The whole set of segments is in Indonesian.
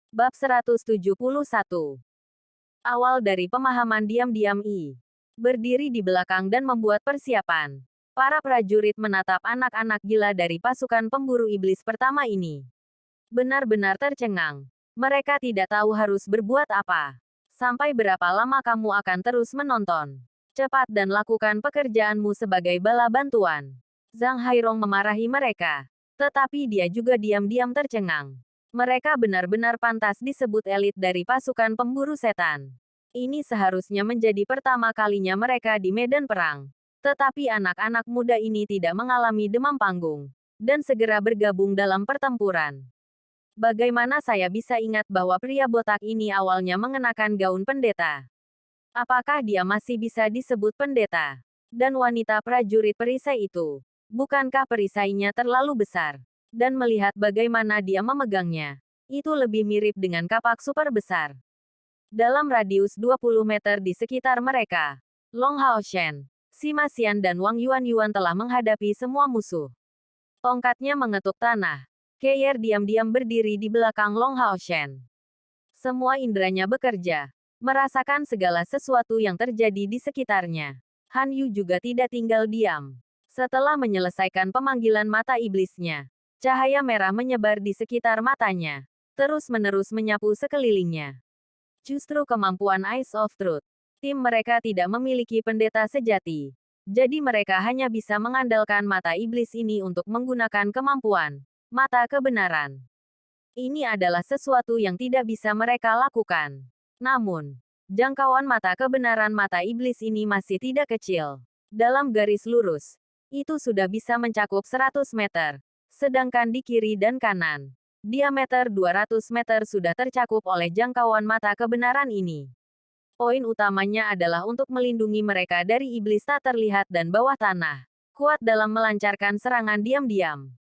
Bab 171. Awal dari pemahaman diam-diam berdiri di belakang dan membuat persiapan. Para prajurit menatap anak-anak gila dari pasukan pemburu iblis pertama ini. Benar-benar tercengang. Mereka tidak tahu harus berbuat apa. Sampai berapa lama kamu akan terus menonton? Cepat dan lakukan pekerjaanmu sebagai bala bantuan. Zhang Hairong memarahi mereka. Tetapi dia juga diam-diam tercengang. Mereka benar-benar pantas disebut elit dari pasukan pemburu setan. Ini seharusnya menjadi pertama kalinya mereka di medan perang. Tetapi anak-anak muda ini tidak mengalami demam panggung. Dan segera bergabung dalam pertempuran. Bagaimana saya bisa ingat bahwa pria botak ini awalnya mengenakan gaun pendeta? Apakah dia masih bisa disebut pendeta? Dan wanita prajurit perisai itu, bukankah perisainya terlalu besar? Dan melihat bagaimana dia memegangnya, itu lebih mirip dengan kapak super besar. Dalam radius 20 meter di sekitar mereka, Long Hao Shen, Sima Xian dan Wang Yuan telah menghadapi semua musuh. Tongkatnya mengetuk tanah. Keir diam-diam berdiri di belakang Long Hao Shen. Semua inderanya bekerja, merasakan segala sesuatu yang terjadi di sekitarnya. Han Yu juga tidak tinggal diam. Setelah menyelesaikan pemanggilan mata iblisnya, cahaya merah menyebar di sekitar matanya, terus-menerus menyapu sekelilingnya. Justru kemampuan Eyes of Truth. Tim mereka tidak memiliki pendeta sejati. Jadi mereka hanya bisa mengandalkan mata iblis ini untuk menggunakan kemampuan mata kebenaran. Ini adalah sesuatu yang tidak bisa mereka lakukan. Namun, jangkauan mata kebenaran mata iblis ini masih tidak kecil. Dalam garis lurus, itu sudah bisa mencakup 100 meter. Sedangkan di kiri dan kanan, diameter 200 meter sudah tercakup oleh jangkauan mata kebenaran ini. Poin utamanya adalah untuk melindungi mereka dari iblis tak terlihat dan bawah tanah. Kuat dalam melancarkan serangan diam-diam.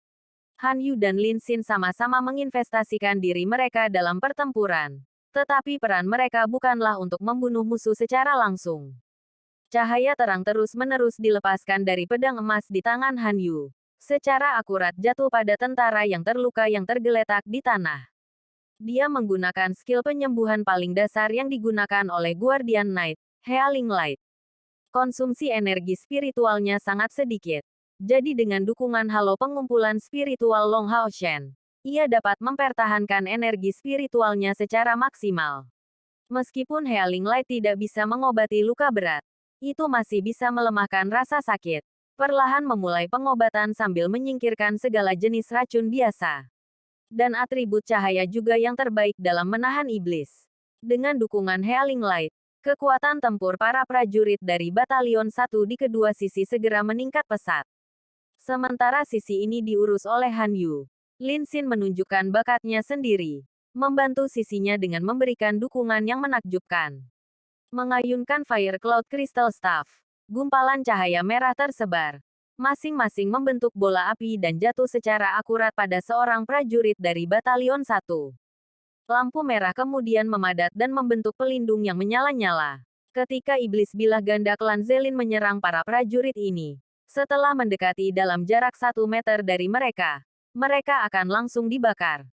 Han Yu dan Lin Xin sama-sama menginvestasikan diri mereka dalam pertempuran. Tetapi peran mereka bukanlah untuk membunuh musuh secara langsung. Cahaya terang terus-menerus dilepaskan dari pedang emas di tangan Han Yu. Secara akurat jatuh pada tentara yang terluka yang tergeletak di tanah. Dia menggunakan skill penyembuhan paling dasar yang digunakan oleh Guardian Knight, Healing Light. Konsumsi energi spiritualnya sangat sedikit. Jadi dengan dukungan halo pengumpulan spiritual Long Hao Shen, ia dapat mempertahankan energi spiritualnya secara maksimal. Meskipun Healing Light tidak bisa mengobati luka berat, itu masih bisa melemahkan rasa sakit. Perlahan memulai pengobatan sambil menyingkirkan segala jenis racun biasa. Dan atribut cahaya juga yang terbaik dalam menahan iblis. Dengan dukungan Healing Light, kekuatan tempur para prajurit dari Batalion 1 di kedua sisi segera meningkat pesat. Sementara sisi ini diurus oleh Han Yu. Lin Xin menunjukkan bakatnya sendiri. Membantu sisinya dengan memberikan dukungan yang menakjubkan. Mengayunkan Fire Cloud Crystal Staff. Gumpalan cahaya merah tersebar. Masing-masing membentuk bola api dan jatuh secara akurat pada seorang prajurit dari Batalion 1. Lampu merah kemudian memadat dan membentuk pelindung yang menyala-nyala. Ketika iblis bilah ganda klan Zelin menyerang para prajurit ini, setelah mendekati dalam jarak 1 meter dari mereka, mereka akan langsung dibakar.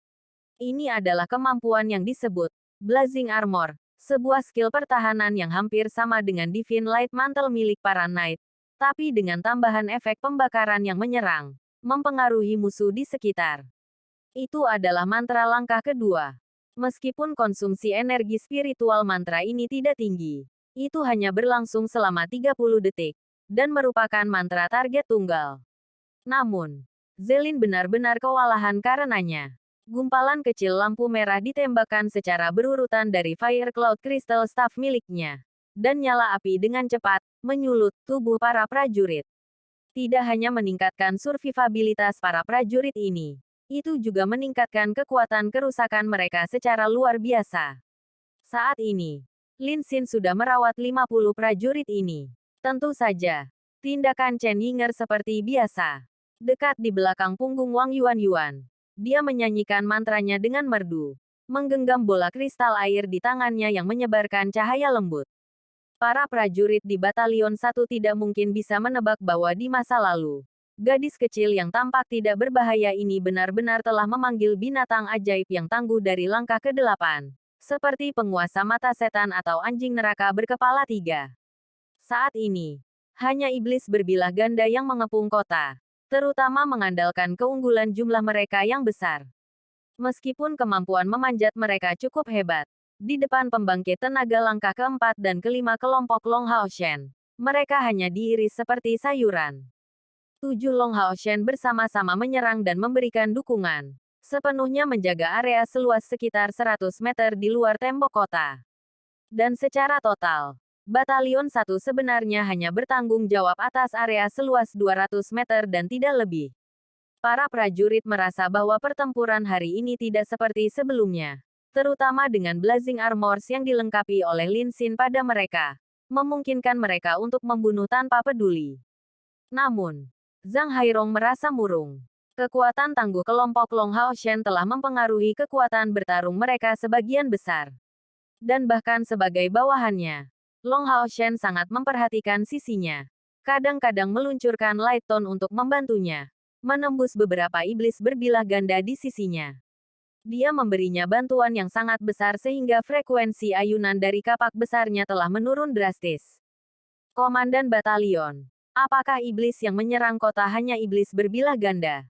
Ini adalah kemampuan yang disebut Blazing Armor, sebuah skill pertahanan yang hampir sama dengan Divine Light Mantle milik para Knight, tapi dengan tambahan efek pembakaran yang menyerang, mempengaruhi musuh di sekitar. Itu adalah mantra langkah kedua. Meskipun konsumsi energi spiritual mantra ini tidak tinggi, itu hanya berlangsung selama 30 detik, dan merupakan mantra target tunggal. Namun, Zelin benar-benar kewalahan karenanya. Gumpalan kecil lampu merah ditembakkan secara berurutan dari Fire Cloud Crystal Staff miliknya. Dan nyala api dengan cepat, menyulut tubuh para prajurit. Tidak hanya meningkatkan survivabilitas para prajurit ini, itu juga meningkatkan kekuatan kerusakan mereka secara luar biasa. Saat ini, Lin Xin sudah merawat 50 prajurit ini. Tentu saja, tindakan Chen Yinger seperti biasa. Dekat di belakang punggung Wang Yuan, dia menyanyikan mantranya dengan merdu, menggenggam bola kristal air di tangannya yang menyebarkan cahaya lembut. Para prajurit di Batalion 1 tidak mungkin bisa menebak bahwa di masa lalu, Gadis kecil yang tampak tidak berbahaya ini benar-benar telah memanggil binatang ajaib yang tangguh dari langkah ke-8. Seperti penguasa mata setan atau anjing neraka berkepala 3. Saat ini, hanya iblis berbilah ganda yang mengepung kota. Terutama mengandalkan keunggulan jumlah mereka yang besar. Meskipun kemampuan memanjat mereka cukup hebat, di depan pembangkit tenaga langkah ke-4 dan ke-5 kelompok Long Hao Shen, mereka hanya diiris seperti sayuran. 7 Long Hao Shen bersama-sama menyerang dan memberikan dukungan, sepenuhnya menjaga area seluas sekitar 100 meter di luar tembok kota. Dan secara total, Batalion 1 sebenarnya hanya bertanggung jawab atas area seluas 200 meter dan tidak lebih. Para prajurit merasa bahwa pertempuran hari ini tidak seperti sebelumnya. Terutama dengan blazing armors yang dilengkapi oleh Lin Xin pada mereka, memungkinkan mereka untuk membunuh tanpa peduli. Namun, Zhang Hairong merasa murung. Kekuatan tangguh kelompok Long Hao Shen telah mempengaruhi kekuatan bertarung mereka sebagian besar. Dan bahkan sebagai bawahannya, Long Hao Shen sangat memperhatikan sisinya. Kadang-kadang meluncurkan light tone untuk membantunya, menembus beberapa iblis berbilah ganda di sisinya. Dia memberinya bantuan yang sangat besar sehingga frekuensi ayunan dari kapak besarnya telah menurun drastis. Komandan Batalion, apakah iblis yang menyerang kota hanya iblis berbilah ganda?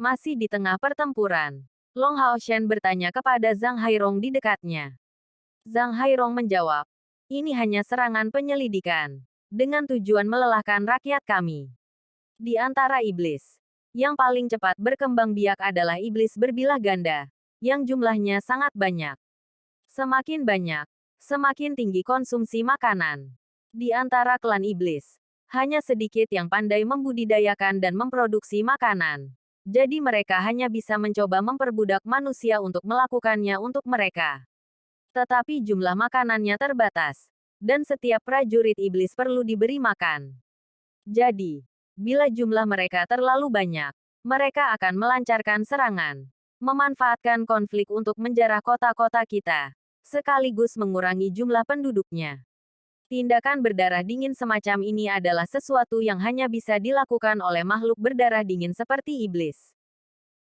Masih di tengah pertempuran, Long Hao Shen bertanya kepada Zhang Hairong di dekatnya. Zhang Hairong menjawab, ini hanya serangan penyelidikan, dengan tujuan melelahkan rakyat kami. Di antara iblis, yang paling cepat berkembang biak adalah iblis berbilah ganda, yang jumlahnya sangat banyak. Semakin banyak, semakin tinggi konsumsi makanan. Di antara klan iblis, hanya sedikit yang pandai membudidayakan dan memproduksi makanan. Jadi mereka hanya bisa mencoba memperbudak manusia untuk melakukannya untuk mereka. Tetapi jumlah makanannya terbatas, dan setiap prajurit iblis perlu diberi makan. Jadi, bila jumlah mereka terlalu banyak, mereka akan melancarkan serangan, memanfaatkan konflik untuk menjarah kota-kota kita, sekaligus mengurangi jumlah penduduknya. Tindakan berdarah dingin semacam ini adalah sesuatu yang hanya bisa dilakukan oleh makhluk berdarah dingin seperti iblis.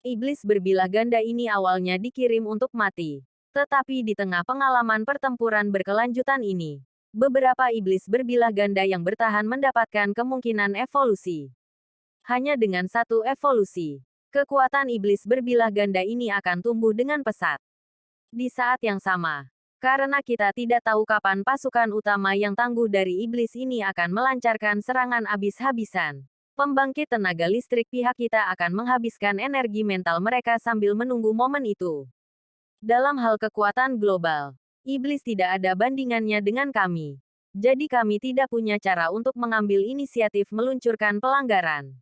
Iblis berbilah ganda ini awalnya dikirim untuk mati. Tetapi di tengah pengalaman pertempuran berkelanjutan ini, beberapa iblis berbilah ganda yang bertahan mendapatkan kemungkinan evolusi. Hanya dengan satu evolusi, kekuatan iblis berbilah ganda ini akan tumbuh dengan pesat. Di saat yang sama, karena kita tidak tahu kapan pasukan utama yang tangguh dari iblis ini akan melancarkan serangan habis-habisan, pembangkit tenaga listrik pihak kita akan menghabiskan energi mental mereka sambil menunggu momen itu. Dalam hal kekuatan global, iblis tidak ada bandingannya dengan kami. Jadi kami tidak punya cara untuk mengambil inisiatif meluncurkan pelanggaran.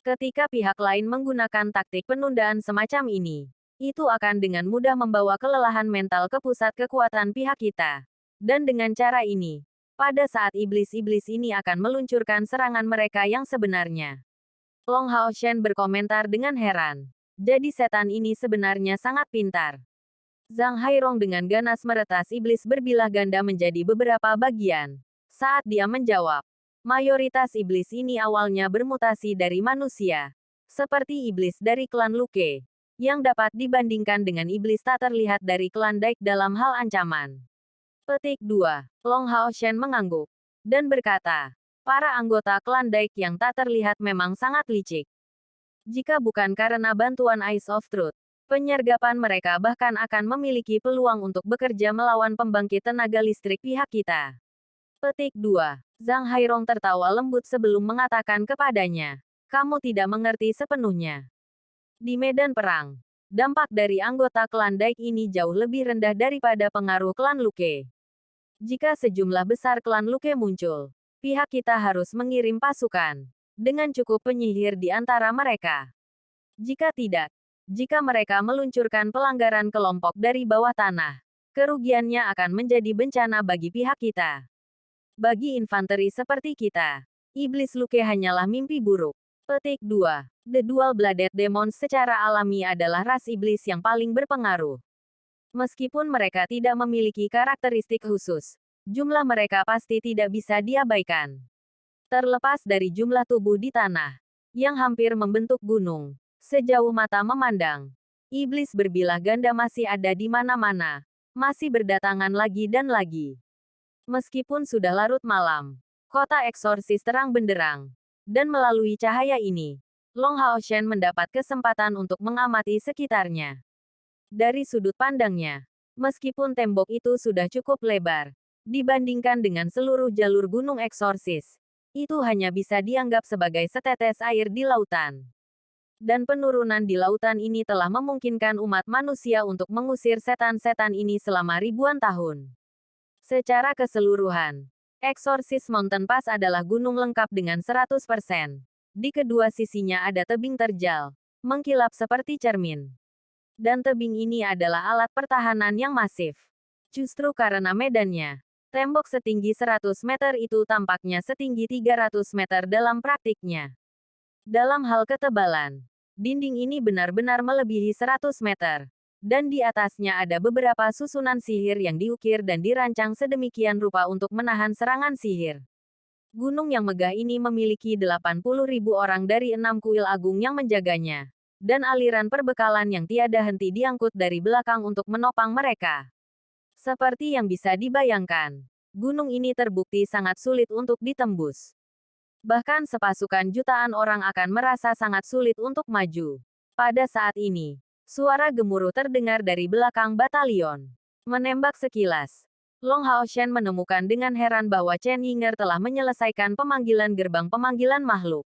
Ketika pihak lain menggunakan taktik penundaan semacam ini, itu akan dengan mudah membawa kelelahan mental ke pusat kekuatan pihak kita. Dan dengan cara ini, pada saat iblis-iblis ini akan meluncurkan serangan mereka yang sebenarnya. Long Hao Shen berkomentar dengan heran. Jadi setan ini sebenarnya sangat pintar. Zhang Hairong dengan ganas meretas iblis berbilah ganda menjadi beberapa bagian. Saat dia menjawab, mayoritas iblis ini awalnya bermutasi dari manusia, seperti iblis dari klan Luke, yang dapat dibandingkan dengan iblis tak terlihat dari klan Daik dalam hal ancaman. Petik 2. Long Hao Shen mengangguk, dan berkata, para anggota klan Daik yang tak terlihat memang sangat licik. Jika bukan karena bantuan Eyes of Truth, penyergapan mereka bahkan akan memiliki peluang untuk bekerja melawan pembangkit tenaga listrik pihak kita. Petik 2. Zhang Hairong tertawa lembut sebelum mengatakan kepadanya, kamu tidak mengerti sepenuhnya. Di medan perang, dampak dari anggota klan Daik ini jauh lebih rendah daripada pengaruh klan Luke. Jika sejumlah besar klan Luke muncul, pihak kita harus mengirim pasukan, dengan cukup penyihir di antara mereka. Jika tidak, jika mereka meluncurkan pelanggaran kelompok dari bawah tanah, kerugiannya akan menjadi bencana bagi pihak kita. Bagi infanteri seperti kita, iblis Luke hanyalah mimpi buruk. Petik 2. The Dual-Blooded Demons secara alami adalah ras iblis yang paling berpengaruh. Meskipun mereka tidak memiliki karakteristik khusus, jumlah mereka pasti tidak bisa diabaikan. Terlepas dari jumlah tubuh di tanah, yang hampir membentuk gunung. Sejauh mata memandang, iblis berbilah ganda masih ada di mana-mana, masih berdatangan lagi dan lagi. Meskipun sudah larut malam, kota eksorsis terang benderang. Dan melalui cahaya ini, Long Haoshen mendapat kesempatan untuk mengamati sekitarnya. Dari sudut pandangnya, meskipun tembok itu sudah cukup lebar, dibandingkan dengan seluruh jalur gunung eksorsis, itu hanya bisa dianggap sebagai setetes air di lautan. Dan penurunan di lautan ini telah memungkinkan umat manusia untuk mengusir setan-setan ini selama ribuan tahun. Secara keseluruhan, Exorcist Mountain Pass adalah gunung lengkap dengan 100%. Di kedua sisinya ada tebing terjal, mengkilap seperti cermin. Dan tebing ini adalah alat pertahanan yang masif. Justru karena medannya, tembok setinggi 100 meter itu tampaknya setinggi 300 meter dalam praktiknya. Dalam hal ketebalan, dinding ini benar-benar melebihi 100 meter. Dan di atasnya ada beberapa susunan sihir yang diukir dan dirancang sedemikian rupa untuk menahan serangan sihir. Gunung yang megah ini memiliki 80.000 orang dari 6 kuil agung yang menjaganya. Dan aliran perbekalan yang tiada henti diangkut dari belakang untuk menopang mereka. Seperti yang bisa dibayangkan, gunung ini terbukti sangat sulit untuk ditembus. Bahkan sepasukan jutaan orang akan merasa sangat sulit untuk maju. Pada saat ini, suara gemuruh terdengar dari belakang batalion. Menembak sekilas, Long Haoshen menemukan dengan heran bahwa Chen Yinger telah menyelesaikan pemanggilan gerbang pemanggilan makhluk.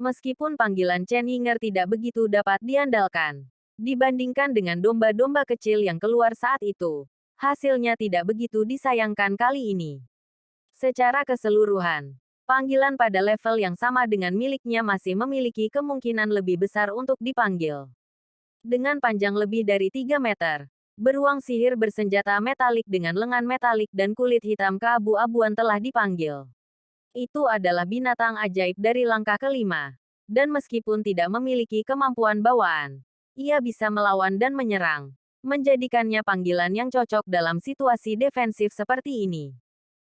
Meskipun panggilan Chen Yinger tidak begitu dapat diandalkan, dibandingkan dengan domba-domba kecil yang keluar saat itu, hasilnya tidak begitu disayangkan kali ini. Secara keseluruhan, panggilan pada level yang sama dengan miliknya masih memiliki kemungkinan lebih besar untuk dipanggil. Dengan panjang lebih dari 3 meter, beruang sihir bersenjata metalik dengan lengan metalik dan kulit hitam keabu-abuan telah dipanggil. Itu adalah binatang ajaib dari langkah kelima. Dan meskipun tidak memiliki kemampuan bawaan, ia bisa melawan dan menyerang, menjadikannya panggilan yang cocok dalam situasi defensif seperti ini.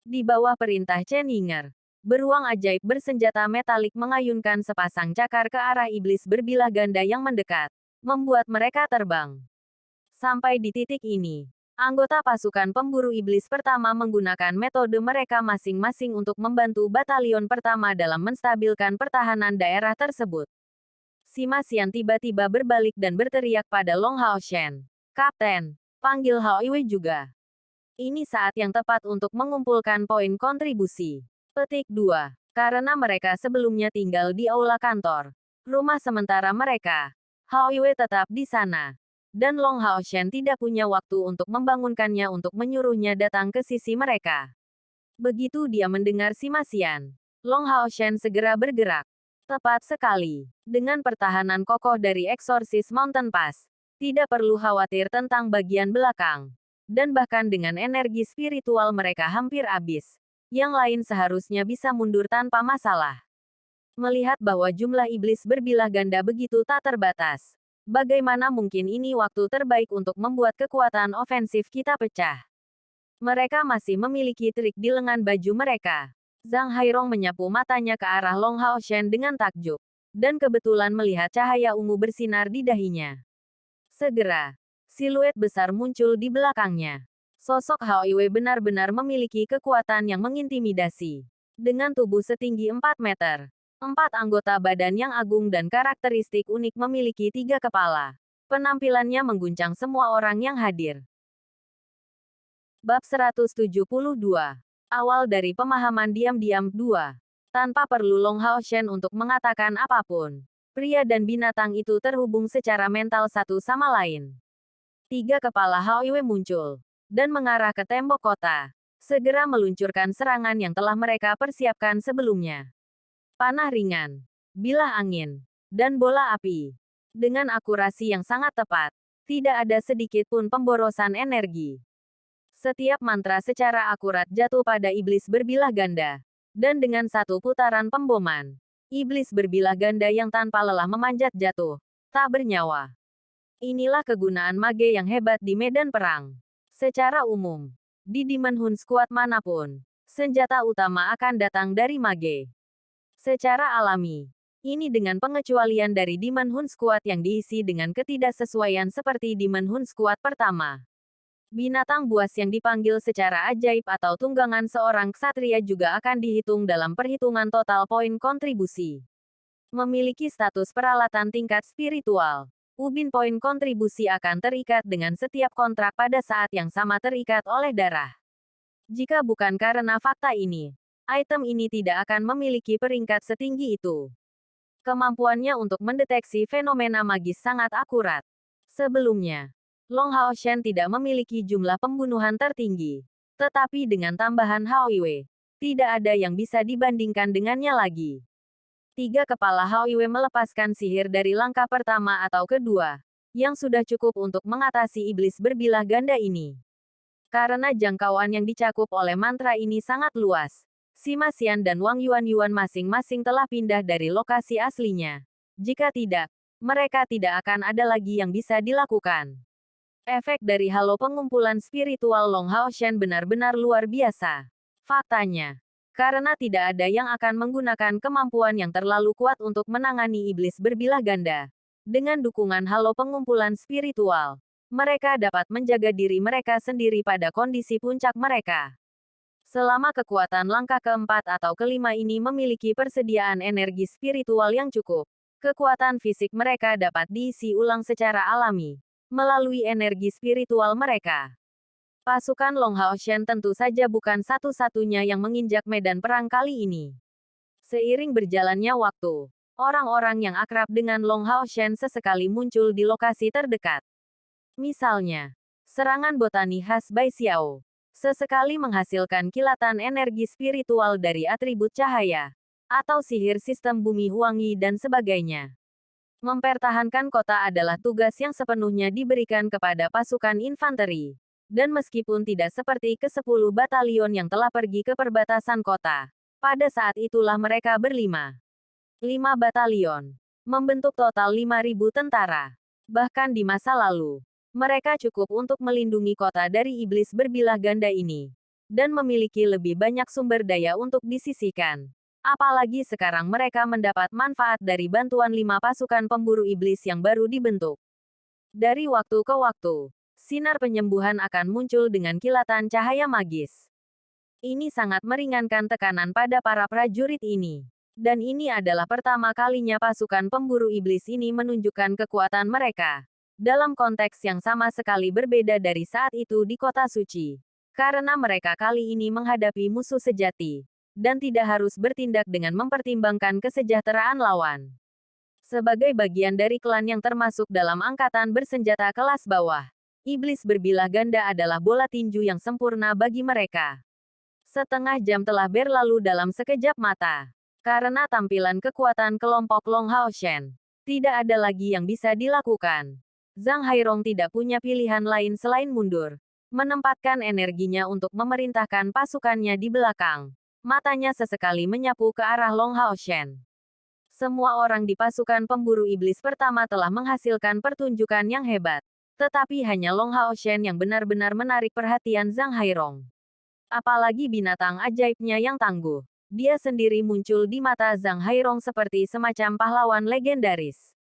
Di bawah perintah Chen Yinger, beruang ajaib bersenjata metalik mengayunkan sepasang cakar ke arah iblis berbilah ganda yang mendekat, membuat mereka terbang. Sampai di titik ini, anggota pasukan pemburu iblis pertama menggunakan metode mereka masing-masing untuk membantu batalion pertama dalam menstabilkan pertahanan daerah tersebut. Sima Xian tiba-tiba berbalik dan berteriak pada Long Haoshen, "Kapten, panggil Hao Iwei juga." Ini saat yang tepat untuk mengumpulkan poin kontribusi. Petik 2. Karena mereka sebelumnya tinggal di aula kantor, rumah sementara mereka, Hao Iwei tetap di sana. Dan Long Haoshen tidak punya waktu untuk membangunkannya untuk menyuruhnya datang ke sisi mereka. Begitu dia mendengar Sima Xian, Long Haoshen segera bergerak. Tepat sekali. Dengan pertahanan kokoh dari Exorcist Mountain Pass, tidak perlu khawatir tentang bagian belakang. Dan bahkan dengan energi spiritual mereka hampir habis, yang lain seharusnya bisa mundur tanpa masalah. Melihat bahwa jumlah iblis berbilah ganda begitu tak terbatas, bagaimana mungkin ini waktu terbaik untuk membuat kekuatan ofensif kita pecah? Mereka masih memiliki trik di lengan baju mereka. Zhang Hairong menyapu matanya ke arah Long Haoshen dengan takjub, dan kebetulan melihat cahaya ungu bersinar di dahinya. Segera, siluet besar muncul di belakangnya. Sosok Hao Iwei benar-benar memiliki kekuatan yang mengintimidasi. Dengan tubuh setinggi 4 meter, 4 anggota badan yang agung dan karakteristik unik memiliki 3 kepala. Penampilannya mengguncang semua orang yang hadir. Bab 172. Awal dari pemahaman diam-diam 2. Tanpa perlu Long Haoshen untuk mengatakan apapun, pria dan binatang itu terhubung secara mental satu sama lain. 3 kepala Hao Iwei muncul, dan mengarah ke tembok kota. Segera meluncurkan serangan yang telah mereka persiapkan sebelumnya. Panah ringan, bilah angin, dan bola api. Dengan akurasi yang sangat tepat, tidak ada sedikit pun pemborosan energi. Setiap mantra secara akurat jatuh pada iblis berbilah ganda. Dan dengan satu putaran pemboman, iblis berbilah ganda yang tanpa lelah memanjat jatuh, tak bernyawa. Inilah kegunaan mage yang hebat di medan perang. Secara umum, di Demon Hun Squad manapun, senjata utama akan datang dari mage. Secara alami, Ini dengan pengecualian dari Demon Hun Squad yang diisi dengan ketidaksesuaian seperti Demon Hun Squad pertama. Binatang buas yang dipanggil secara ajaib atau tunggangan seorang ksatria juga akan dihitung dalam perhitungan total poin kontribusi. Memiliki status peralatan tingkat spiritual. Ubin poin kontribusi akan terikat dengan setiap kontrak pada saat yang sama terikat oleh darah. Jika bukan karena fakta ini, item ini tidak akan memiliki peringkat setinggi itu. Kemampuannya untuk mendeteksi fenomena magis sangat akurat. Sebelumnya, Long Hao Shen tidak memiliki jumlah pembunuhan tertinggi. Tetapi dengan tambahan Hao Yue, tidak ada yang bisa dibandingkan dengannya lagi. 3 kepala Hao Yue melepaskan sihir dari langkah pertama atau kedua, yang sudah cukup untuk mengatasi iblis berbilah ganda ini. Karena jangkauan yang dicakup oleh mantra ini sangat luas, Sima Xian dan Wang Yuan masing-masing telah pindah dari lokasi aslinya. Jika tidak, mereka tidak akan ada lagi yang bisa dilakukan. Efek dari halo pengumpulan spiritual Long Hao Shen benar-benar luar biasa. Faktanya, karena tidak ada yang akan menggunakan kemampuan yang terlalu kuat untuk menangani iblis berbilah ganda. Dengan dukungan halo pengumpulan spiritual, mereka dapat menjaga diri mereka sendiri pada kondisi puncak mereka. Selama kekuatan langkah keempat atau kelima ini memiliki persediaan energi spiritual yang cukup, kekuatan fisik mereka dapat diisi ulang secara alami, melalui energi spiritual mereka. Pasukan Long Hao Shen tentu saja bukan satu-satunya yang menginjak medan perang kali ini. Seiring berjalannya waktu, orang-orang yang akrab dengan Long Hao Shen sesekali muncul di lokasi terdekat. Misalnya, serangan botani khas Bai Xiao sesekali menghasilkan kilatan energi spiritual dari atribut cahaya, atau sihir sistem bumi Huangyi dan sebagainya. Mempertahankan kota adalah tugas yang sepenuhnya diberikan kepada pasukan infanteri. Dan meskipun tidak seperti ke-10 batalion yang telah pergi ke perbatasan kota, pada saat itulah mereka berlima. 5 batalion, membentuk total 5.000 tentara. Bahkan di masa lalu, mereka cukup untuk melindungi kota dari iblis berbilah ganda ini, dan memiliki lebih banyak sumber daya untuk disisihkan. Apalagi sekarang mereka mendapat manfaat dari bantuan 5 pasukan pemburu iblis yang baru dibentuk. Dari waktu ke waktu, sinar penyembuhan akan muncul dengan kilatan cahaya magis. Ini sangat meringankan tekanan pada para prajurit ini. Dan ini adalah pertama kalinya pasukan pemburu iblis ini menunjukkan kekuatan mereka. Dalam konteks yang sama sekali berbeda dari saat itu di kota suci. Karena mereka kali ini menghadapi musuh sejati. Dan tidak harus bertindak dengan mempertimbangkan kesejahteraan lawan. Sebagai bagian dari klan yang termasuk dalam angkatan bersenjata kelas bawah, iblis berbilah ganda adalah bola tinju yang sempurna bagi mereka. Setengah jam telah berlalu dalam sekejap mata. Karena tampilan kekuatan kelompok Long Hao Shen, tidak ada lagi yang bisa dilakukan. Zhang Hairong tidak punya pilihan lain selain mundur. Menempatkan energinya untuk memerintahkan pasukannya di belakang. Matanya sesekali menyapu ke arah Long Hao Shen. Semua orang di pasukan pemburu iblis pertama telah menghasilkan pertunjukan yang hebat. Tetapi hanya Long Hao Shen yang benar-benar menarik perhatian Zhang Hairong. Apalagi binatang ajaibnya yang tangguh. Dia sendiri muncul di mata Zhang Hairong seperti semacam pahlawan legendaris.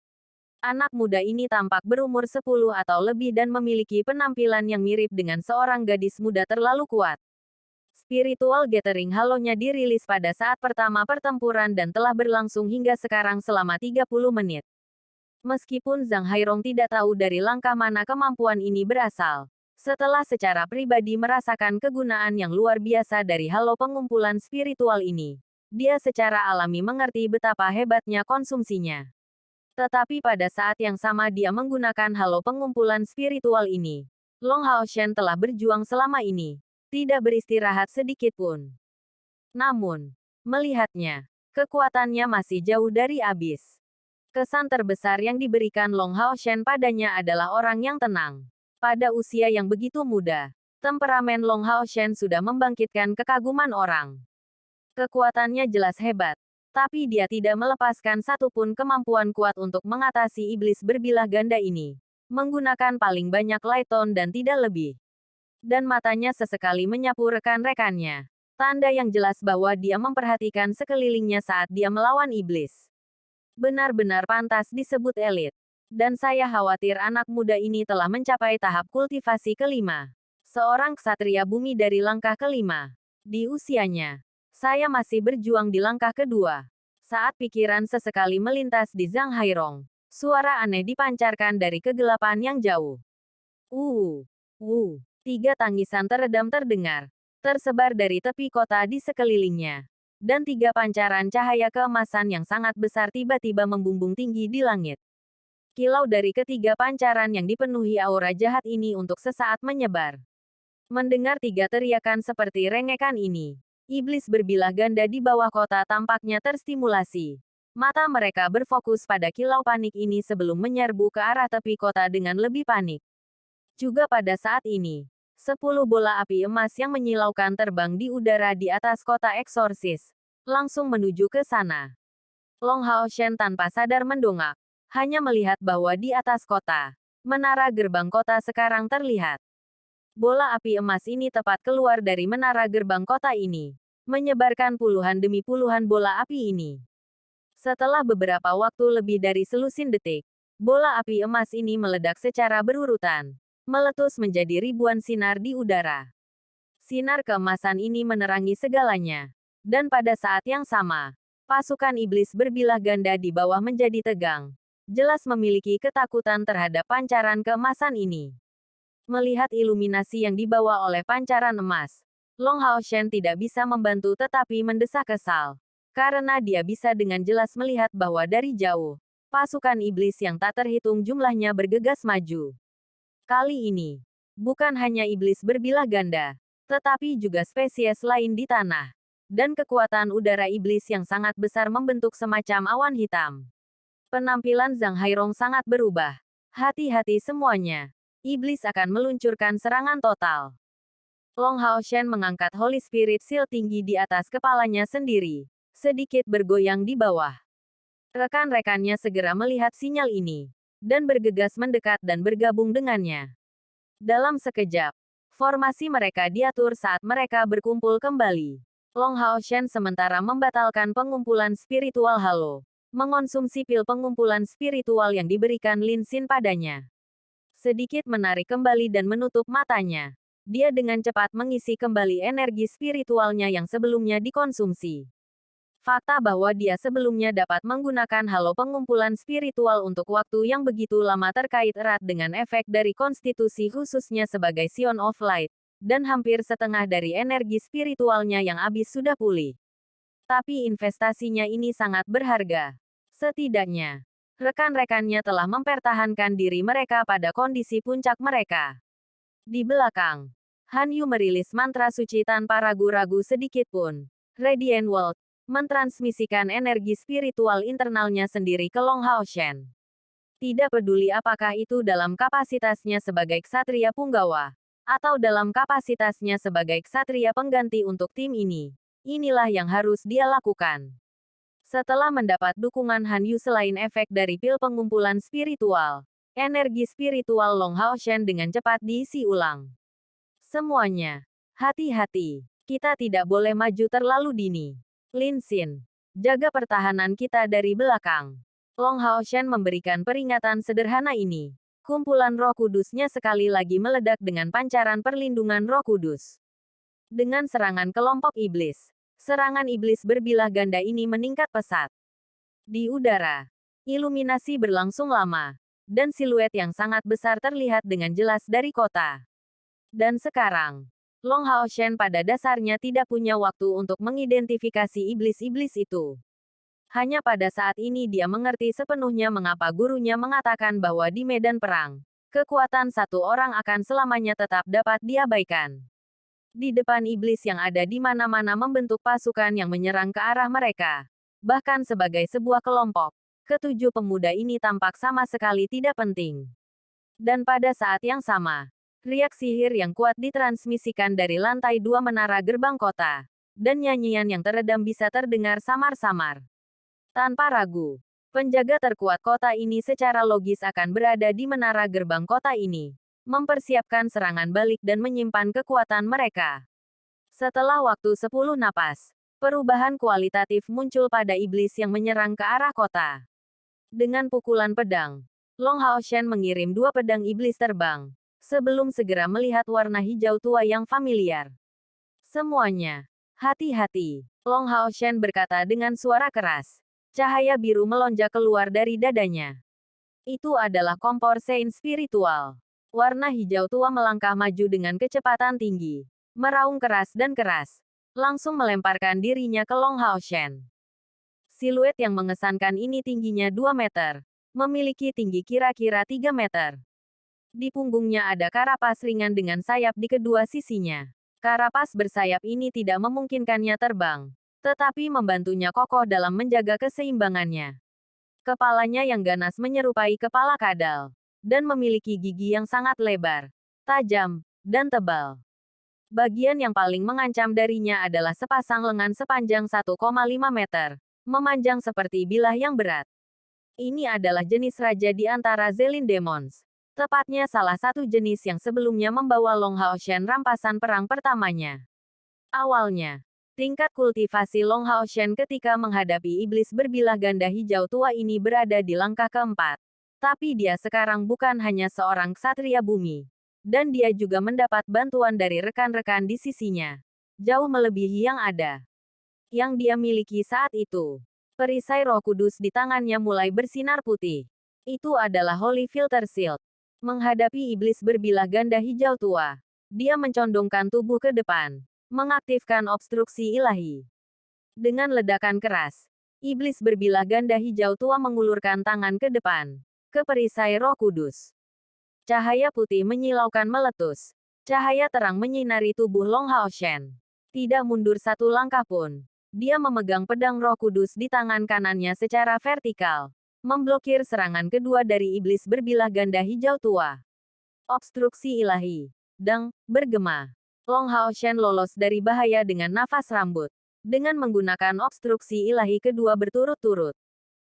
Anak muda ini tampak berumur 10 atau lebih dan memiliki penampilan yang mirip dengan seorang gadis muda terlalu kuat. Spiritual Gathering halonya dirilis pada saat pertama pertempuran dan telah berlangsung hingga sekarang selama 30 menit. Meskipun Zhang Hairong tidak tahu dari langkah mana kemampuan ini berasal, setelah secara pribadi merasakan kegunaan yang luar biasa dari halo pengumpulan spiritual ini, dia secara alami mengerti betapa hebatnya konsumsinya. Tetapi pada saat yang sama dia menggunakan halo pengumpulan spiritual ini, Long Hao Shen telah berjuang selama ini, tidak beristirahat sedikit pun. Namun, melihatnya, kekuatannya masih jauh dari habis. Kesan terbesar yang diberikan Long Hao Shen padanya adalah orang yang tenang. Pada usia yang begitu muda, temperamen Long Hao Shen sudah membangkitkan kekaguman orang. Kekuatannya jelas hebat, tapi dia tidak melepaskan satupun kemampuan kuat untuk mengatasi iblis berbilah ganda ini. Menggunakan paling banyak Lighton dan tidak lebih. Dan matanya sesekali menyapu rekan-rekannya. Tanda yang jelas bahwa dia memperhatikan sekelilingnya saat dia melawan iblis. Benar-benar pantas disebut elit. Dan saya khawatir anak muda ini telah mencapai tahap kultivasi kelima. Seorang ksatria bumi dari langkah kelima. Di usianya, saya masih berjuang di langkah kedua. Saat pikiran sesekali melintas di Zhang Hairong, suara aneh dipancarkan dari kegelapan yang jauh. Uh, tiga tangisan teredam terdengar, tersebar dari tepi kota di sekelilingnya. Dan tiga pancaran cahaya keemasan yang sangat besar tiba-tiba membumbung tinggi di langit. Kilau dari ketiga pancaran yang dipenuhi aura jahat ini untuk sesaat menyebar. Mendengar tiga teriakan seperti rengekan ini, iblis berbilah ganda di bawah kota tampaknya terstimulasi. Mata mereka berfokus pada kilau panik ini sebelum menyerbu ke arah tepi kota dengan lebih panik. Juga pada saat ini, 10 bola api emas yang menyilaukan terbang di udara di atas kota eksorsis, langsung menuju ke sana. Long Hao Shen tanpa sadar mendongak, hanya melihat bahwa di atas kota, menara gerbang kota sekarang terlihat. Bola api emas ini tepat keluar dari menara gerbang kota ini, menyebarkan puluhan demi puluhan bola api ini. Setelah beberapa waktu lebih dari selusin detik, bola api emas ini meledak secara berurutan, meletus menjadi ribuan sinar di udara. Sinar keemasan ini menerangi segalanya. Dan pada saat yang sama, pasukan iblis berbilah ganda di bawah menjadi tegang. Jelas memiliki ketakutan terhadap pancaran keemasan ini. Melihat iluminasi yang dibawa oleh pancaran emas, Long Hao Shen tidak bisa membantu tetapi mendesak kesal. Karena dia bisa dengan jelas melihat bahwa dari jauh, pasukan iblis yang tak terhitung jumlahnya bergegas maju. Kali ini, bukan hanya iblis berbilah ganda, tetapi juga spesies lain di tanah. Dan kekuatan udara iblis yang sangat besar membentuk semacam awan hitam. Penampilan Zhang Hairong sangat berubah. Hati-hati semuanya. Iblis akan meluncurkan serangan total. Long Hao Shen mengangkat Holy Spirit Seal tinggi di atas kepalanya sendiri, sedikit bergoyang di bawah. Rekan-rekannya segera melihat sinyal ini, dan bergegas mendekat dan bergabung dengannya. Dalam sekejap, formasi mereka diatur saat mereka berkumpul kembali. Long Hao Shen sementara membatalkan pengumpulan spiritual halo, mengonsumsi pil pengumpulan spiritual yang diberikan Lin Xin padanya. Sedikit menarik kembali dan menutup matanya. Dia dengan cepat mengisi kembali energi spiritualnya yang sebelumnya dikonsumsi. Fakta bahwa dia sebelumnya dapat menggunakan halo pengumpulan spiritual untuk waktu yang begitu lama terkait erat dengan efek dari konstitusi khususnya sebagai Sion of Light, dan hampir setengah dari energi spiritualnya yang habis sudah pulih. Tapi investasinya ini sangat berharga. Setidaknya, rekan-rekannya telah mempertahankan diri mereka pada kondisi puncak mereka. Di belakang, Han Yu merilis mantra suci tanpa ragu-ragu sedikit pun. Radiant World mentransmisikan energi spiritual internalnya sendiri ke Long Hao Shen. Tidak peduli apakah itu dalam kapasitasnya sebagai ksatria punggawa, atau dalam kapasitasnya sebagai ksatria pengganti untuk tim ini. Inilah yang harus dia lakukan. Setelah mendapat dukungan Han Yu selain efek dari pil pengumpulan spiritual, energi spiritual Long Hao Shen dengan cepat diisi ulang. Semuanya, hati-hati, kita tidak boleh maju terlalu dini. Lin Xin, jaga pertahanan kita dari belakang. Long Hao Shen memberikan peringatan sederhana ini. Kumpulan Roh Kudusnya sekali lagi meledak dengan pancaran perlindungan Roh Kudus. Dengan serangan kelompok iblis, serangan iblis berbilah ganda ini meningkat pesat. Di udara, iluminasi berlangsung lama, dan siluet yang sangat besar terlihat dengan jelas dari kota. Dan sekarang, Long Hao Shen pada dasarnya tidak punya waktu untuk mengidentifikasi iblis-iblis itu. Hanya pada saat ini dia mengerti sepenuhnya mengapa gurunya mengatakan bahwa di medan perang, kekuatan satu orang akan selamanya tetap dapat diabaikan. Di depan iblis yang ada di mana-mana membentuk pasukan yang menyerang ke arah mereka. Bahkan sebagai sebuah kelompok, ketujuh pemuda ini tampak sama sekali tidak penting. Dan pada saat yang sama, riak sihir yang kuat ditransmisikan dari lantai 2 menara gerbang kota. Dan nyanyian yang teredam bisa terdengar samar-samar. Tanpa ragu, penjaga terkuat kota ini secara logis akan berada di menara gerbang kota ini, mempersiapkan serangan balik dan menyimpan kekuatan mereka. Setelah waktu 10 napas, perubahan kualitatif muncul pada iblis yang menyerang ke arah kota. Dengan pukulan pedang, Long Haoshen mengirim dua pedang iblis terbang, sebelum segera melihat warna hijau tua yang familiar. Semuanya, hati-hati, Long Haoshen berkata dengan suara keras. Cahaya biru melonjak keluar dari dadanya. Itu adalah kompor sein spiritual. Warna hijau tua melangkah maju dengan kecepatan tinggi, meraung keras dan keras, langsung melemparkan dirinya ke Long Haoshen. Siluet yang mengesankan ini tingginya 2 meter, memiliki tinggi kira-kira 3 meter. Di punggungnya ada karapas ringan dengan sayap di kedua sisinya. Karapas bersayap ini tidak memungkinkannya terbang, tetapi membantunya kokoh dalam menjaga keseimbangannya. Kepalanya yang ganas menyerupai kepala kadal, dan memiliki gigi yang sangat lebar, tajam, dan tebal. Bagian yang paling mengancam darinya adalah sepasang lengan sepanjang 1,5 meter, memanjang seperti bilah yang berat. Ini adalah jenis raja di antara Zelin Demons. Tepatnya salah satu jenis yang sebelumnya membawa Long Haoshen rampasan perang pertamanya. Awalnya, tingkat kultivasi Long Haoshen ketika menghadapi iblis berbilah ganda hijau tua ini berada di langkah keempat. Tapi dia sekarang bukan hanya seorang ksatria bumi. Dan dia juga mendapat bantuan dari rekan-rekan di sisinya. Jauh melebihi yang ada. Yang dia miliki saat itu. Perisai Roh Kudus di tangannya mulai bersinar putih. Itu adalah Holy Filter Shield. Menghadapi iblis berbilah ganda hijau tua, dia mencondongkan tubuh ke depan, mengaktifkan obstruksi ilahi. Dengan ledakan keras, iblis berbilah ganda hijau tua mengulurkan tangan ke depan, ke perisai Roh Kudus. Cahaya putih menyilaukan meletus. Cahaya terang menyinari tubuh Long Haoshen. Tidak mundur satu langkah pun. Dia memegang pedang Roh Kudus di tangan kanannya secara vertikal, memblokir serangan kedua dari iblis berbilah ganda hijau tua. Obstruksi ilahi. Deng, bergema. Long Haoshen lolos dari bahaya dengan nafas rambut. Dengan menggunakan obstruksi ilahi kedua berturut-turut.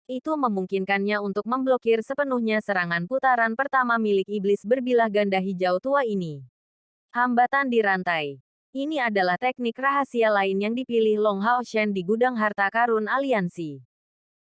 Itu memungkinkannya untuk memblokir sepenuhnya serangan putaran pertama milik iblis berbilah ganda hijau tua ini. Hambatan di rantai. Ini adalah teknik rahasia lain yang dipilih Long Haoshen di gudang harta karun aliansi.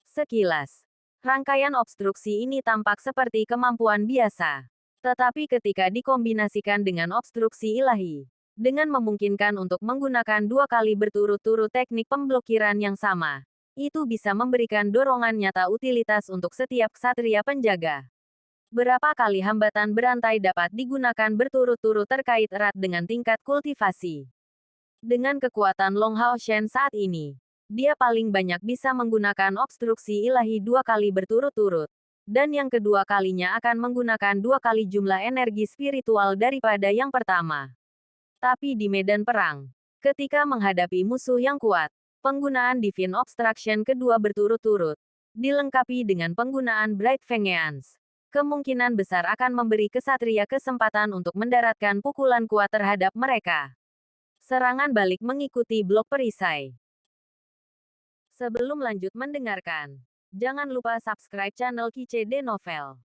Sekilas, rangkaian obstruksi ini tampak seperti kemampuan biasa. Tetapi ketika dikombinasikan dengan obstruksi ilahi, dengan memungkinkan untuk menggunakan 2 kali berturut-turut teknik pemblokiran yang sama, itu bisa memberikan dorongan nyata utilitas untuk setiap ksatria penjaga. Berapa kali hambatan berantai dapat digunakan berturut-turut terkait erat dengan tingkat kultivasi. Dengan kekuatan Long Haoshen saat ini, dia paling banyak bisa menggunakan obstruksi ilahi 2 kali berturut-turut, dan yang kedua kalinya akan menggunakan 2 kali jumlah energi spiritual daripada yang pertama. Tapi di medan perang, ketika menghadapi musuh yang kuat, penggunaan Divine Obstruction kedua berturut-turut, dilengkapi dengan penggunaan Bright Vengeance, kemungkinan besar akan memberi kesatria kesempatan untuk mendaratkan pukulan kuat terhadap mereka. Serangan balik mengikuti blok perisai. Sebelum lanjut mendengarkan, jangan lupa subscribe channel KCD Novel.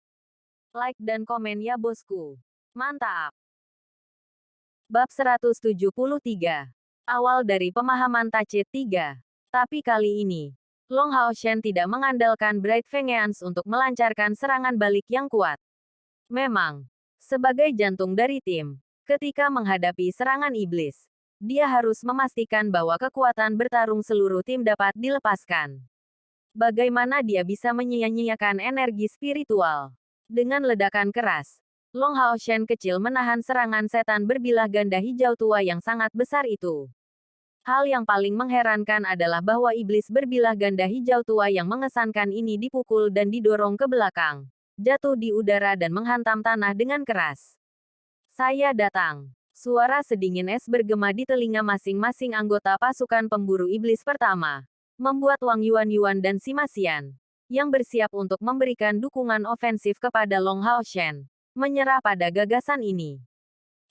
Like dan komen ya bosku. Mantap. Bab 173. Awal dari pemahaman Tacit 3. Tapi kali ini, Long Haoshen tidak mengandalkan Bright Vengeance untuk melancarkan serangan balik yang kuat. Memang, sebagai jantung dari tim, ketika menghadapi serangan iblis, dia harus memastikan bahwa kekuatan bertarung seluruh tim dapat dilepaskan. Bagaimana dia bisa menyia-nyiakan energi spiritual? Dengan ledakan keras, Long Haoshen kecil menahan serangan setan berbilah ganda hijau tua yang sangat besar itu. Hal yang paling mengherankan adalah bahwa iblis berbilah ganda hijau tua yang mengesankan ini dipukul dan didorong ke belakang, jatuh di udara dan menghantam tanah dengan keras. Saya datang. Suara sedingin es bergema di telinga masing-masing anggota pasukan pemburu iblis pertama, membuat Wang Yuan dan Sima Xian, yang bersiap untuk memberikan dukungan ofensif kepada Long Haoshen, menyerah pada gagasan ini.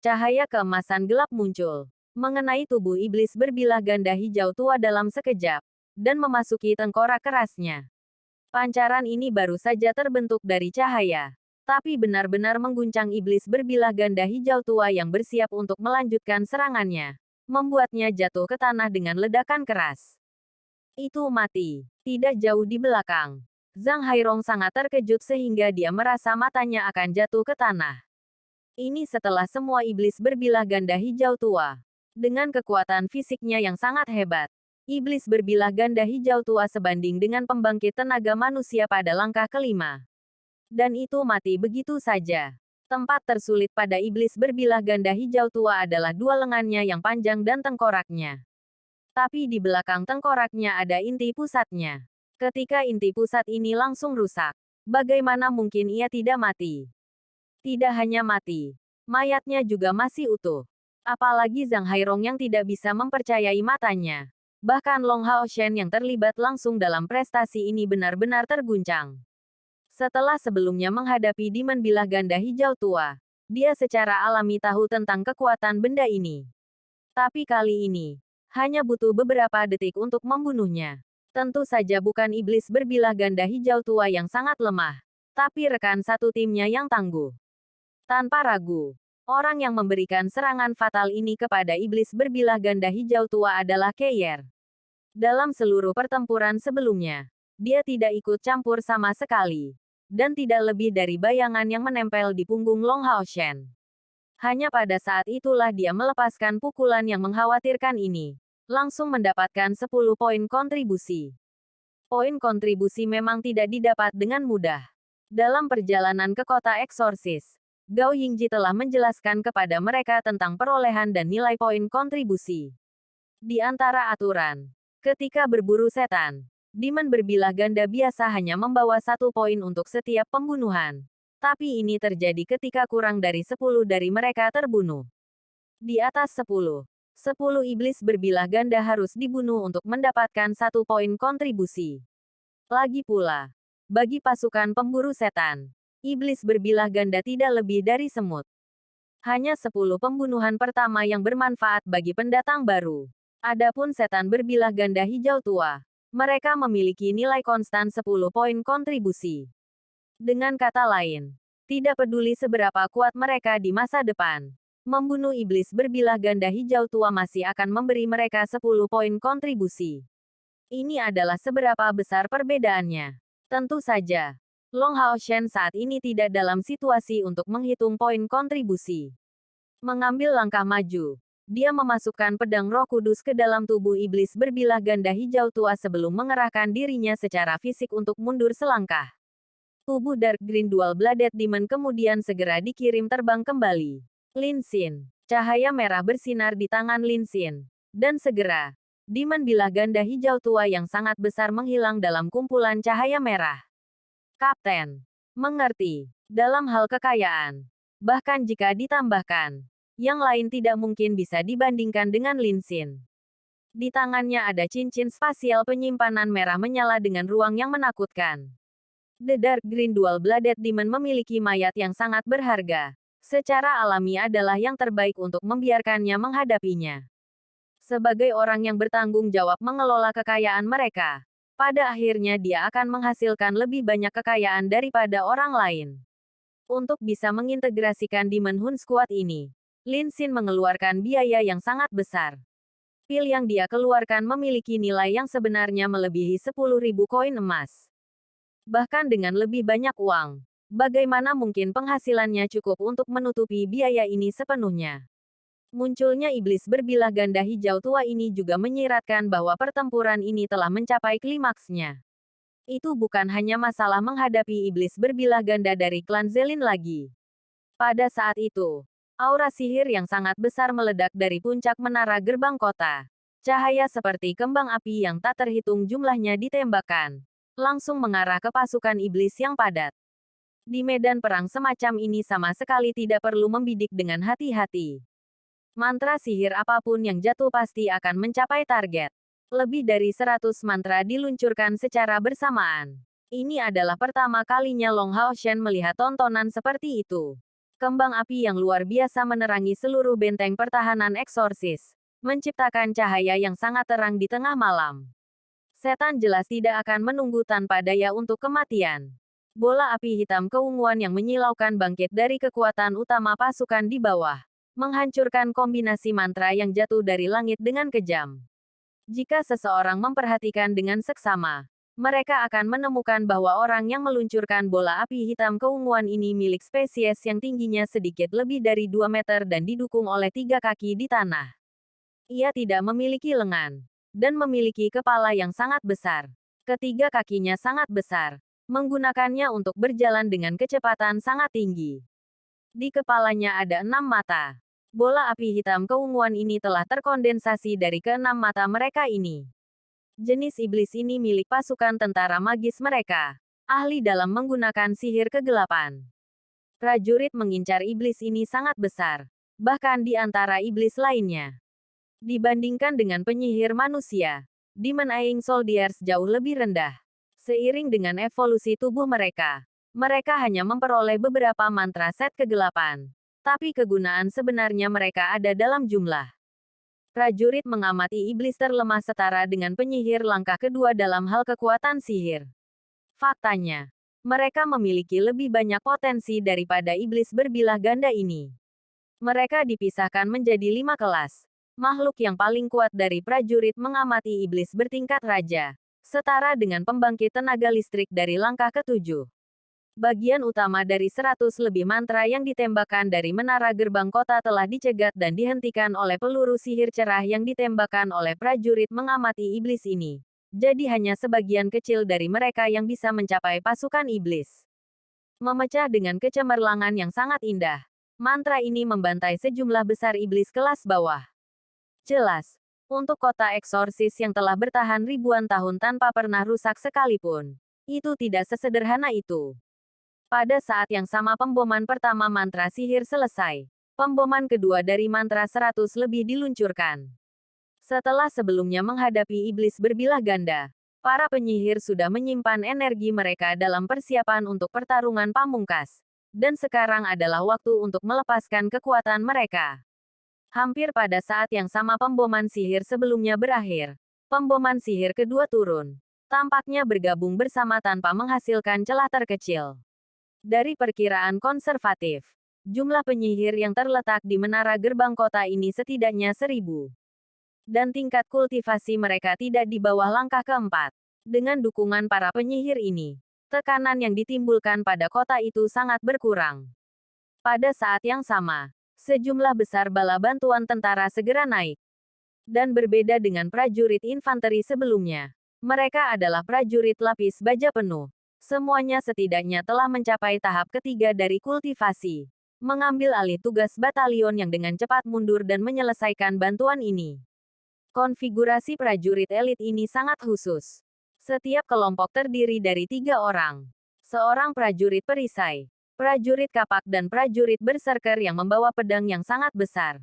Cahaya keemasan gelap muncul, mengenai tubuh iblis berbilah ganda hijau tua dalam sekejap, dan memasuki tengkorak kerasnya. Pancaran ini baru saja terbentuk dari cahaya, tapi benar-benar mengguncang iblis berbilah ganda hijau tua yang bersiap untuk melanjutkan serangannya, membuatnya jatuh ke tanah dengan ledakan keras. Itu mati, tidak jauh di belakang. Zhang Hairong sangat terkejut sehingga dia merasa matanya akan jatuh ke tanah. Ini setelah semua iblis berbilah ganda hijau tua. Dengan kekuatan fisiknya yang sangat hebat, iblis berbilah ganda hijau tua sebanding dengan pembangkit tenaga manusia pada langkah kelima. Dan itu mati begitu saja. Tempat tersulit pada iblis berbilah ganda hijau tua adalah dua lengannya yang panjang dan tengkoraknya. Tapi di belakang tengkoraknya ada inti pusatnya. Ketika inti pusat ini langsung rusak, bagaimana mungkin ia tidak mati? Tidak hanya mati, mayatnya juga masih utuh. Apalagi Zhang Hairong yang tidak bisa mempercayai matanya. Bahkan Long Haoshen yang terlibat langsung dalam prestasi ini benar-benar terguncang. Setelah sebelumnya menghadapi Demon Bilah Ganda Hijau Tua, dia secara alami tahu tentang kekuatan benda ini. Tapi kali ini, hanya butuh beberapa detik untuk membunuhnya. Tentu saja bukan iblis berbilah ganda hijau tua yang sangat lemah, tapi rekan satu timnya yang tangguh. Tanpa ragu, orang yang memberikan serangan fatal ini kepada iblis berbilah ganda hijau tua adalah Keyer. Dalam seluruh pertempuran sebelumnya, dia tidak ikut campur sama sekali, dan tidak lebih dari bayangan yang menempel di punggung Long Haoshen. Hanya pada saat itulah dia melepaskan pukulan yang mengkhawatirkan ini. Langsung mendapatkan 10 poin kontribusi. Poin kontribusi memang tidak didapat dengan mudah. Dalam perjalanan ke kota eksorsis, Gao Yingji telah menjelaskan kepada mereka tentang perolehan dan nilai poin kontribusi. Di antara aturan, ketika berburu setan, Demon berbilah ganda biasa hanya membawa 1 poin untuk setiap pembunuhan. Tapi ini terjadi ketika kurang dari 10 dari mereka terbunuh. Di atas 10 iblis berbilah ganda harus dibunuh untuk mendapatkan 1 poin kontribusi. Lagi pula, bagi pasukan pemburu setan, iblis berbilah ganda tidak lebih dari semut. Hanya 10 pembunuhan pertama yang bermanfaat bagi pendatang baru. Adapun setan berbilah ganda hijau tua, mereka memiliki nilai konstan 10 poin kontribusi. Dengan kata lain, tidak peduli seberapa kuat mereka di masa depan, membunuh iblis berbilah ganda hijau tua masih akan memberi mereka 10 poin kontribusi. Ini adalah seberapa besar perbedaannya. Tentu saja, Long Haoshen saat ini tidak dalam situasi untuk menghitung poin kontribusi. Mengambil langkah maju, dia memasukkan pedang Roh Kudus ke dalam tubuh iblis berbilah ganda hijau tua sebelum mengerahkan dirinya secara fisik untuk mundur selangkah. Tubuh Dark Green Dual Bladed Demon kemudian segera dikirim terbang kembali. Lin Xin. Cahaya merah bersinar di tangan Lin Xin. Dan segera, Demon bilah ganda hijau tua yang sangat besar menghilang dalam kumpulan cahaya merah. Kapten. Mengerti. Dalam hal kekayaan. Bahkan jika ditambahkan, yang lain tidak mungkin bisa dibandingkan dengan Lin Xin. Di tangannya ada cincin spasial penyimpanan merah menyala dengan ruang yang menakutkan. The Dark Green Dual Bladed Demon memiliki mayat yang sangat berharga. Secara alami adalah yang terbaik untuk membiarkannya menghadapinya. Sebagai orang yang bertanggung jawab mengelola kekayaan mereka, pada akhirnya dia akan menghasilkan lebih banyak kekayaan daripada orang lain. Untuk bisa mengintegrasikan Demon Hun Squad ini, Lin Xin mengeluarkan biaya yang sangat besar. Pil yang dia keluarkan memiliki nilai yang sebenarnya melebihi 10.000 koin emas. Bahkan dengan lebih banyak uang, bagaimana mungkin penghasilannya cukup untuk menutupi biaya ini sepenuhnya? Munculnya iblis berbilah ganda hijau tua ini juga menyiratkan bahwa pertempuran ini telah mencapai klimaksnya. Itu bukan hanya masalah menghadapi iblis berbilah ganda dari klan Zelin lagi. Pada saat itu, aura sihir yang sangat besar meledak dari puncak menara gerbang kota. Cahaya seperti kembang api yang tak terhitung jumlahnya ditembakkan, langsung mengarah ke pasukan iblis yang padat. Di medan perang semacam ini sama sekali tidak perlu membidik dengan hati-hati. Mantra sihir apapun yang jatuh pasti akan mencapai target. Lebih dari 100 mantra diluncurkan secara bersamaan. Ini adalah pertama kalinya Long Haoshen melihat tontonan seperti itu. Kembang api yang luar biasa menerangi seluruh benteng pertahanan eksorsis, menciptakan cahaya yang sangat terang di tengah malam. Setan jelas tidak akan menunggu tanpa daya untuk kematian. Bola api hitam keunguan yang menyilaukan bangkit dari kekuatan utama pasukan di bawah, menghancurkan kombinasi mantra yang jatuh dari langit dengan kejam. Jika seseorang memperhatikan dengan seksama, mereka akan menemukan bahwa orang yang meluncurkan bola api hitam keunguan ini milik spesies yang tingginya sedikit lebih dari 2 meter dan didukung oleh 3 kaki di tanah. Ia tidak memiliki lengan dan memiliki kepala yang sangat besar. Ketiga kakinya sangat besar, menggunakannya untuk berjalan dengan kecepatan sangat tinggi. Di kepalanya ada 6 mata. Bola api hitam keunguan ini telah terkondensasi dari keenam mata mereka ini. Jenis iblis ini milik pasukan tentara magis mereka, ahli dalam menggunakan sihir kegelapan. Prajurit mengincar iblis ini sangat besar, bahkan di antara iblis lainnya. Dibandingkan dengan penyihir manusia, Demon Eyeing Soldiers jauh lebih rendah. Seiring dengan evolusi tubuh mereka, mereka hanya memperoleh beberapa mantra set kegelapan. Tapi kegunaan sebenarnya mereka ada dalam jumlah. Prajurit mengamati iblis terlemah setara dengan penyihir langkah kedua dalam hal kekuatan sihir. Faktanya, mereka memiliki lebih banyak potensi daripada iblis berbilah ganda ini. Mereka dipisahkan menjadi 5 kelas. Makhluk yang paling kuat dari prajurit mengamati iblis bertingkat raja, setara dengan pembangkit tenaga listrik dari langkah ke-7. Bagian utama dari 100 lebih mantra yang ditembakkan dari menara gerbang kota telah dicegat dan dihentikan oleh peluru sihir cerah yang ditembakkan oleh prajurit mengamati iblis ini. Jadi hanya sebagian kecil dari mereka yang bisa mencapai pasukan iblis. Memecah dengan kecemerlangan yang sangat indah. Mantra ini membantai sejumlah besar iblis kelas bawah. Jelas, untuk kota eksorsis yang telah bertahan ribuan tahun tanpa pernah rusak sekalipun, itu tidak sesederhana itu. Pada saat yang sama pemboman pertama mantra sihir selesai. Pemboman kedua dari mantra 100 lebih diluncurkan. Setelah sebelumnya menghadapi iblis berbilah ganda, para penyihir sudah menyimpan energi mereka dalam persiapan untuk pertarungan pamungkas. Dan sekarang adalah waktu untuk melepaskan kekuatan mereka. Hampir pada saat yang sama pemboman sihir sebelumnya berakhir. Pemboman sihir kedua turun. Tampaknya bergabung bersama tanpa menghasilkan celah terkecil. Dari perkiraan konservatif, jumlah penyihir yang terletak di menara gerbang kota ini setidaknya 1000. Dan tingkat kultivasi mereka tidak di bawah langkah keempat. Dengan dukungan para penyihir ini, tekanan yang ditimbulkan pada kota itu sangat berkurang. Pada saat yang sama, sejumlah besar bala bantuan tentara segera naik. Dan berbeda dengan prajurit infanteri sebelumnya, mereka adalah prajurit lapis baja penuh. Semuanya setidaknya telah mencapai tahap ketiga dari kultivasi. Mengambil alih tugas batalion yang dengan cepat mundur dan menyelesaikan bantuan ini. Konfigurasi prajurit elit ini sangat khusus. Setiap kelompok terdiri dari 3 orang. Seorang prajurit perisai, prajurit kapak dan prajurit berserker yang membawa pedang yang sangat besar.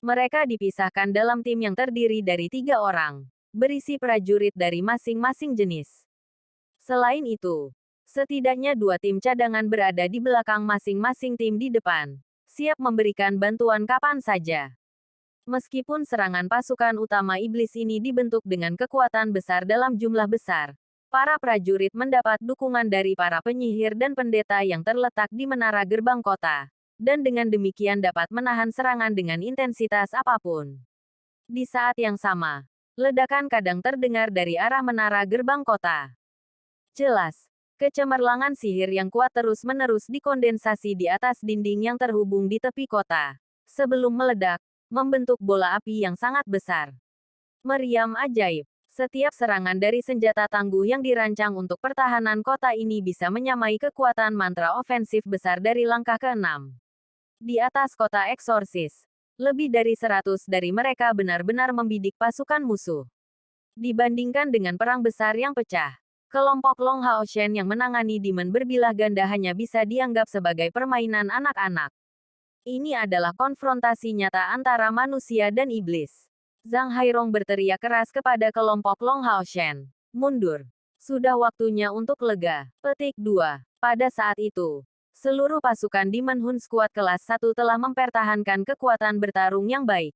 Mereka dipisahkan dalam tim yang terdiri dari 3 orang, berisi prajurit dari masing-masing jenis. Selain itu, setidaknya 2 tim cadangan berada di belakang masing-masing tim di depan, siap memberikan bantuan kapan saja. Meskipun serangan pasukan utama iblis ini dibentuk dengan kekuatan besar dalam jumlah besar, para prajurit mendapat dukungan dari para penyihir dan pendeta yang terletak di menara gerbang kota, dan dengan demikian dapat menahan serangan dengan intensitas apapun. Di saat yang sama, ledakan kadang terdengar dari arah menara gerbang kota. Jelas, kecemerlangan sihir yang kuat terus-menerus dikondensasi di atas dinding yang terhubung di tepi kota. Sebelum meledak, membentuk bola api yang sangat besar. Meriam ajaib. Setiap serangan dari senjata tangguh yang dirancang untuk pertahanan kota ini bisa menyamai kekuatan mantra ofensif besar dari langkah ke-6. Di atas kota eksorsis, lebih dari 100 dari mereka benar-benar membidik pasukan musuh. Dibandingkan dengan perang besar yang pecah, kelompok Long Hao Shen yang menangani demon berbilah ganda hanya bisa dianggap sebagai permainan anak-anak. Ini adalah konfrontasi nyata antara manusia dan iblis. Zhang Hairong berteriak keras kepada kelompok Long Hao Shen. Mundur. Sudah waktunya untuk lega. Petik 2. Pada saat itu, seluruh pasukan Demon Hun Squad kelas 1 telah mempertahankan kekuatan bertarung yang baik.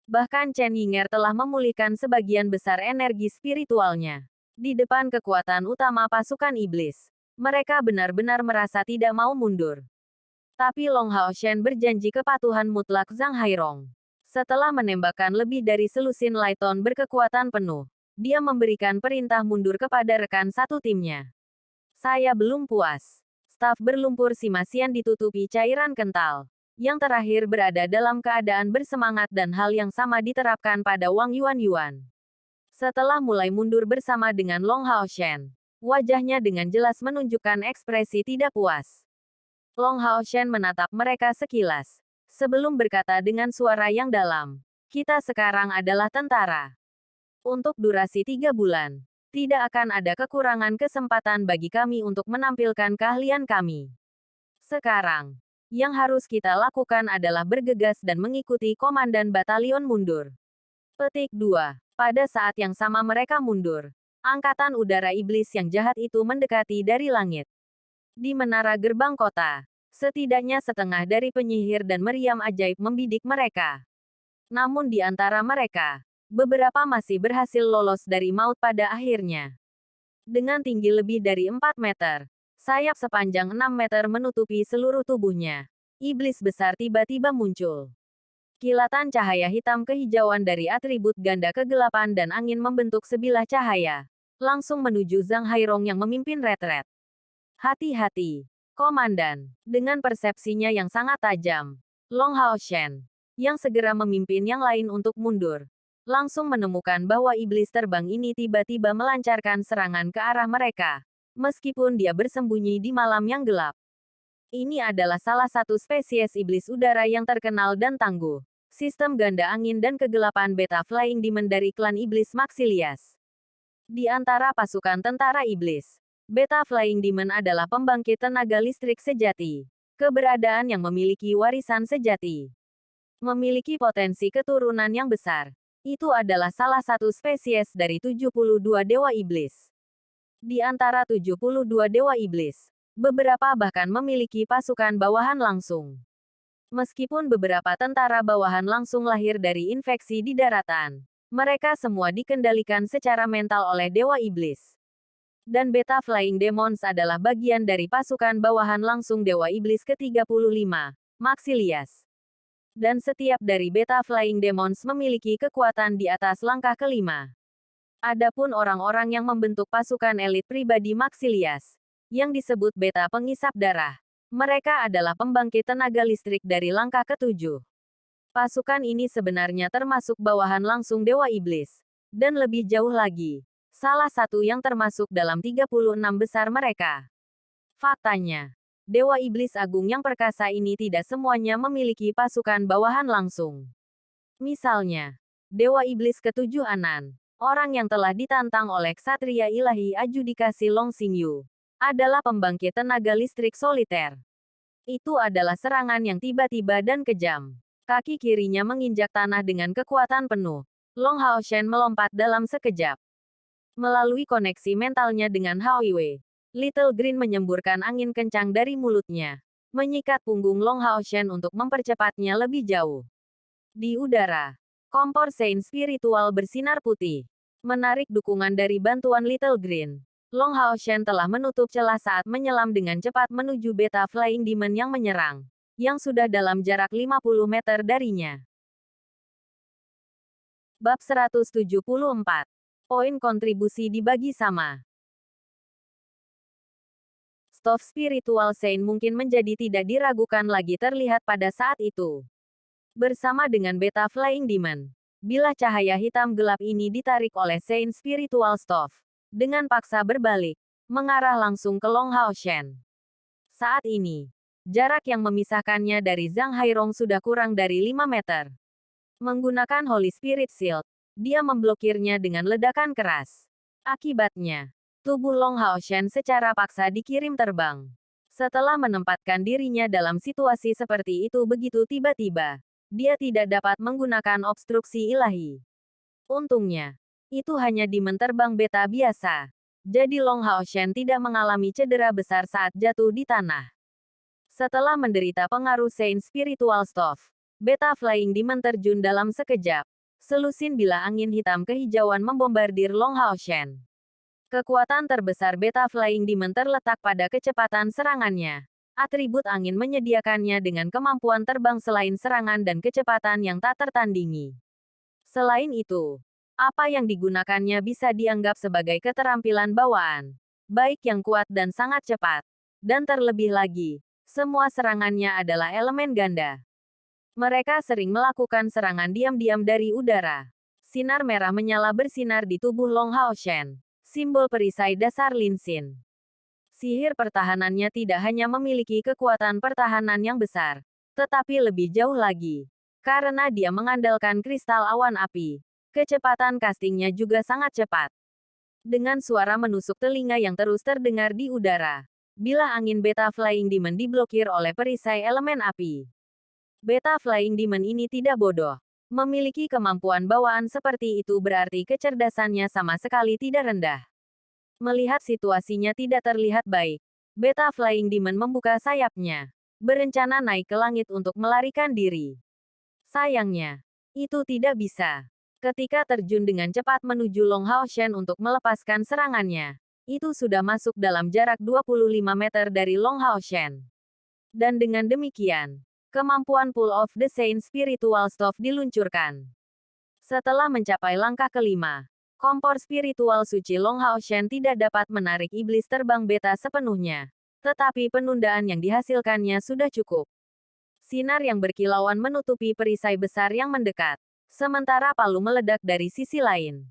Bahkan Chen Yinger telah memulihkan sebagian besar energi spiritualnya. Di depan kekuatan utama pasukan iblis, mereka benar-benar merasa tidak mau mundur. Tapi Long Hao Shen berjanji kepatuhan mutlak Zhang Hairong. Setelah menembakkan lebih dari selusin Lighton berkekuatan penuh, dia memberikan perintah mundur kepada rekan satu timnya. Saya belum puas. Staf berlumpur Simasian ditutupi cairan kental. Yang terakhir berada dalam keadaan bersemangat dan hal yang sama diterapkan pada Wang Yuan. Setelah mulai mundur bersama dengan Long Haoshen, wajahnya dengan jelas menunjukkan ekspresi tidak puas. Long Haoshen menatap mereka sekilas, sebelum berkata dengan suara yang dalam, "Kita sekarang adalah tentara. Untuk durasi 3 bulan, tidak akan ada kekurangan kesempatan bagi kami untuk menampilkan keahlian kami. Sekarang, yang harus kita lakukan adalah bergegas dan mengikuti komandan batalion mundur." Petik 2. Pada saat yang sama mereka mundur. Angkatan udara iblis yang jahat itu mendekati dari langit. Di menara gerbang kota, setidaknya setengah dari penyihir dan meriam ajaib membidik mereka. Namun di antara mereka, beberapa masih berhasil lolos dari maut pada akhirnya. Dengan tinggi lebih dari 4 meter, sayap sepanjang 6 meter menutupi seluruh tubuhnya. Iblis besar tiba-tiba muncul. Kilatan cahaya hitam kehijauan dari atribut ganda kegelapan dan angin membentuk sebilah cahaya. Langsung menuju Zhang Hairong yang memimpin retret. Hati-hati, Komandan. Dengan persepsinya yang sangat tajam, Long Haoshen, yang segera memimpin yang lain untuk mundur, langsung menemukan bahwa iblis terbang ini tiba-tiba melancarkan serangan ke arah mereka. Meskipun dia bersembunyi di malam yang gelap. Ini adalah salah satu spesies iblis udara yang terkenal dan tangguh. Sistem ganda angin dan kegelapan Beta Flying Demon dari klan iblis Maxilias. Di antara pasukan tentara iblis, Beta Flying Demon adalah pembangkit tenaga listrik sejati. Keberadaan yang memiliki warisan sejati. Memiliki potensi keturunan yang besar. Itu adalah salah satu spesies dari 72 dewa iblis. Di antara 72 dewa iblis, beberapa bahkan memiliki pasukan bawahan langsung. Meskipun beberapa tentara bawahan langsung lahir dari infeksi di daratan, mereka semua dikendalikan secara mental oleh dewa iblis. Dan Beta Flying Demons adalah bagian dari pasukan bawahan langsung dewa iblis ke-35, Maxilias. Dan setiap dari Beta Flying Demons memiliki kekuatan di atas langkah kelima. Adapun orang-orang yang membentuk pasukan elit pribadi Maxilias, yang disebut beta pengisap darah. Mereka adalah pembangkit tenaga listrik dari langkah ke-7. Pasukan ini sebenarnya termasuk bawahan langsung Dewa Iblis. Dan lebih jauh lagi, salah satu yang termasuk dalam 36 besar mereka. Faktanya, Dewa Iblis Agung yang perkasa ini tidak semuanya memiliki pasukan bawahan langsung. Misalnya, Dewa Iblis ke-7 Anan, orang yang telah ditantang oleh Ksatria Ilahi Adjudikasi Long Xingyu, adalah pembangkit tenaga listrik soliter. Itu adalah serangan yang tiba-tiba dan kejam. Kaki kirinya menginjak tanah dengan kekuatan penuh. Long Haoshen melompat dalam sekejap. Melalui koneksi mentalnya dengan Haoiwei, Little Green menyemburkan angin kencang dari mulutnya, menyikat punggung Long Haoshen untuk mempercepatnya lebih jauh. Di udara, kompor Sein spiritual bersinar putih, menarik dukungan dari bantuan Little Green. Long Haoshen telah menutup celah saat menyelam dengan cepat menuju Beta Flying Demon yang menyerang, yang sudah dalam jarak 50 meter darinya. Bab 174. Poin kontribusi dibagi sama. Staf spiritual Sein mungkin menjadi tidak diragukan lagi terlihat pada saat itu. Bersama dengan Beta Flying Demon, bilah cahaya hitam gelap ini ditarik oleh Sein spiritual staff. Dengan paksa berbalik, mengarah langsung ke Long Haoshen. Saat ini, jarak yang memisahkannya dari Zhang Hairong sudah kurang dari 5 meter. Menggunakan Holy Spirit Shield, dia memblokirnya dengan ledakan keras. Akibatnya, tubuh Long Haoshen secara paksa dikirim terbang. Setelah menempatkan dirinya dalam situasi seperti itu begitu tiba-tiba, dia tidak dapat menggunakan obstruksi ilahi. Untungnya, itu hanya demon terbang beta biasa. Jadi Long Haoshen tidak mengalami cedera besar saat jatuh di tanah. Setelah menderita pengaruh Sein Spiritual Staff, Beta Flying Demon terjun dalam sekejap. Selusin bilah angin hitam kehijauan membombardir Long Haoshen. Kekuatan terbesar Beta Flying Demon terletak pada kecepatan serangannya. Atribut angin menyediakannya dengan kemampuan terbang selain serangan dan kecepatan yang tak tertandingi. Selain itu, Apa yang digunakannya bisa dianggap sebagai keterampilan bawaan, baik yang kuat dan sangat cepat. Dan terlebih lagi, semua serangannya adalah elemen ganda. Mereka sering melakukan serangan diam-diam dari udara. Sinar merah menyala bersinar di tubuh Long Hao Shen, simbol perisai dasar Lin Xin. Sihir pertahanannya tidak hanya memiliki kekuatan pertahanan yang besar, tetapi lebih jauh lagi. Karena dia mengandalkan kristal awan api, kecepatan castingnya juga sangat cepat. Dengan suara menusuk telinga yang terus terdengar di udara, bilah angin Beta Flying Demon diblokir oleh perisai elemen api. Beta Flying Demon ini tidak bodoh. Memiliki kemampuan bawaan seperti itu berarti kecerdasannya sama sekali tidak rendah. Melihat situasinya tidak terlihat baik, Beta Flying Demon membuka sayapnya, berencana naik ke langit untuk melarikan diri. Sayangnya, itu tidak bisa. Ketika terjun dengan cepat menuju Long Hao Shen untuk melepaskan serangannya, itu sudah masuk dalam jarak 25 meter dari Long Hao Shen. Dan dengan demikian, kemampuan Pull of the Saint Spiritual Staff diluncurkan. Setelah mencapai langkah kelima, kompor spiritual suci Long Hao Shen tidak dapat menarik iblis terbang beta sepenuhnya. Tetapi penundaan yang dihasilkannya sudah cukup. Sinar yang berkilauan menutupi perisai besar yang mendekat. Sementara palu meledak dari sisi lain.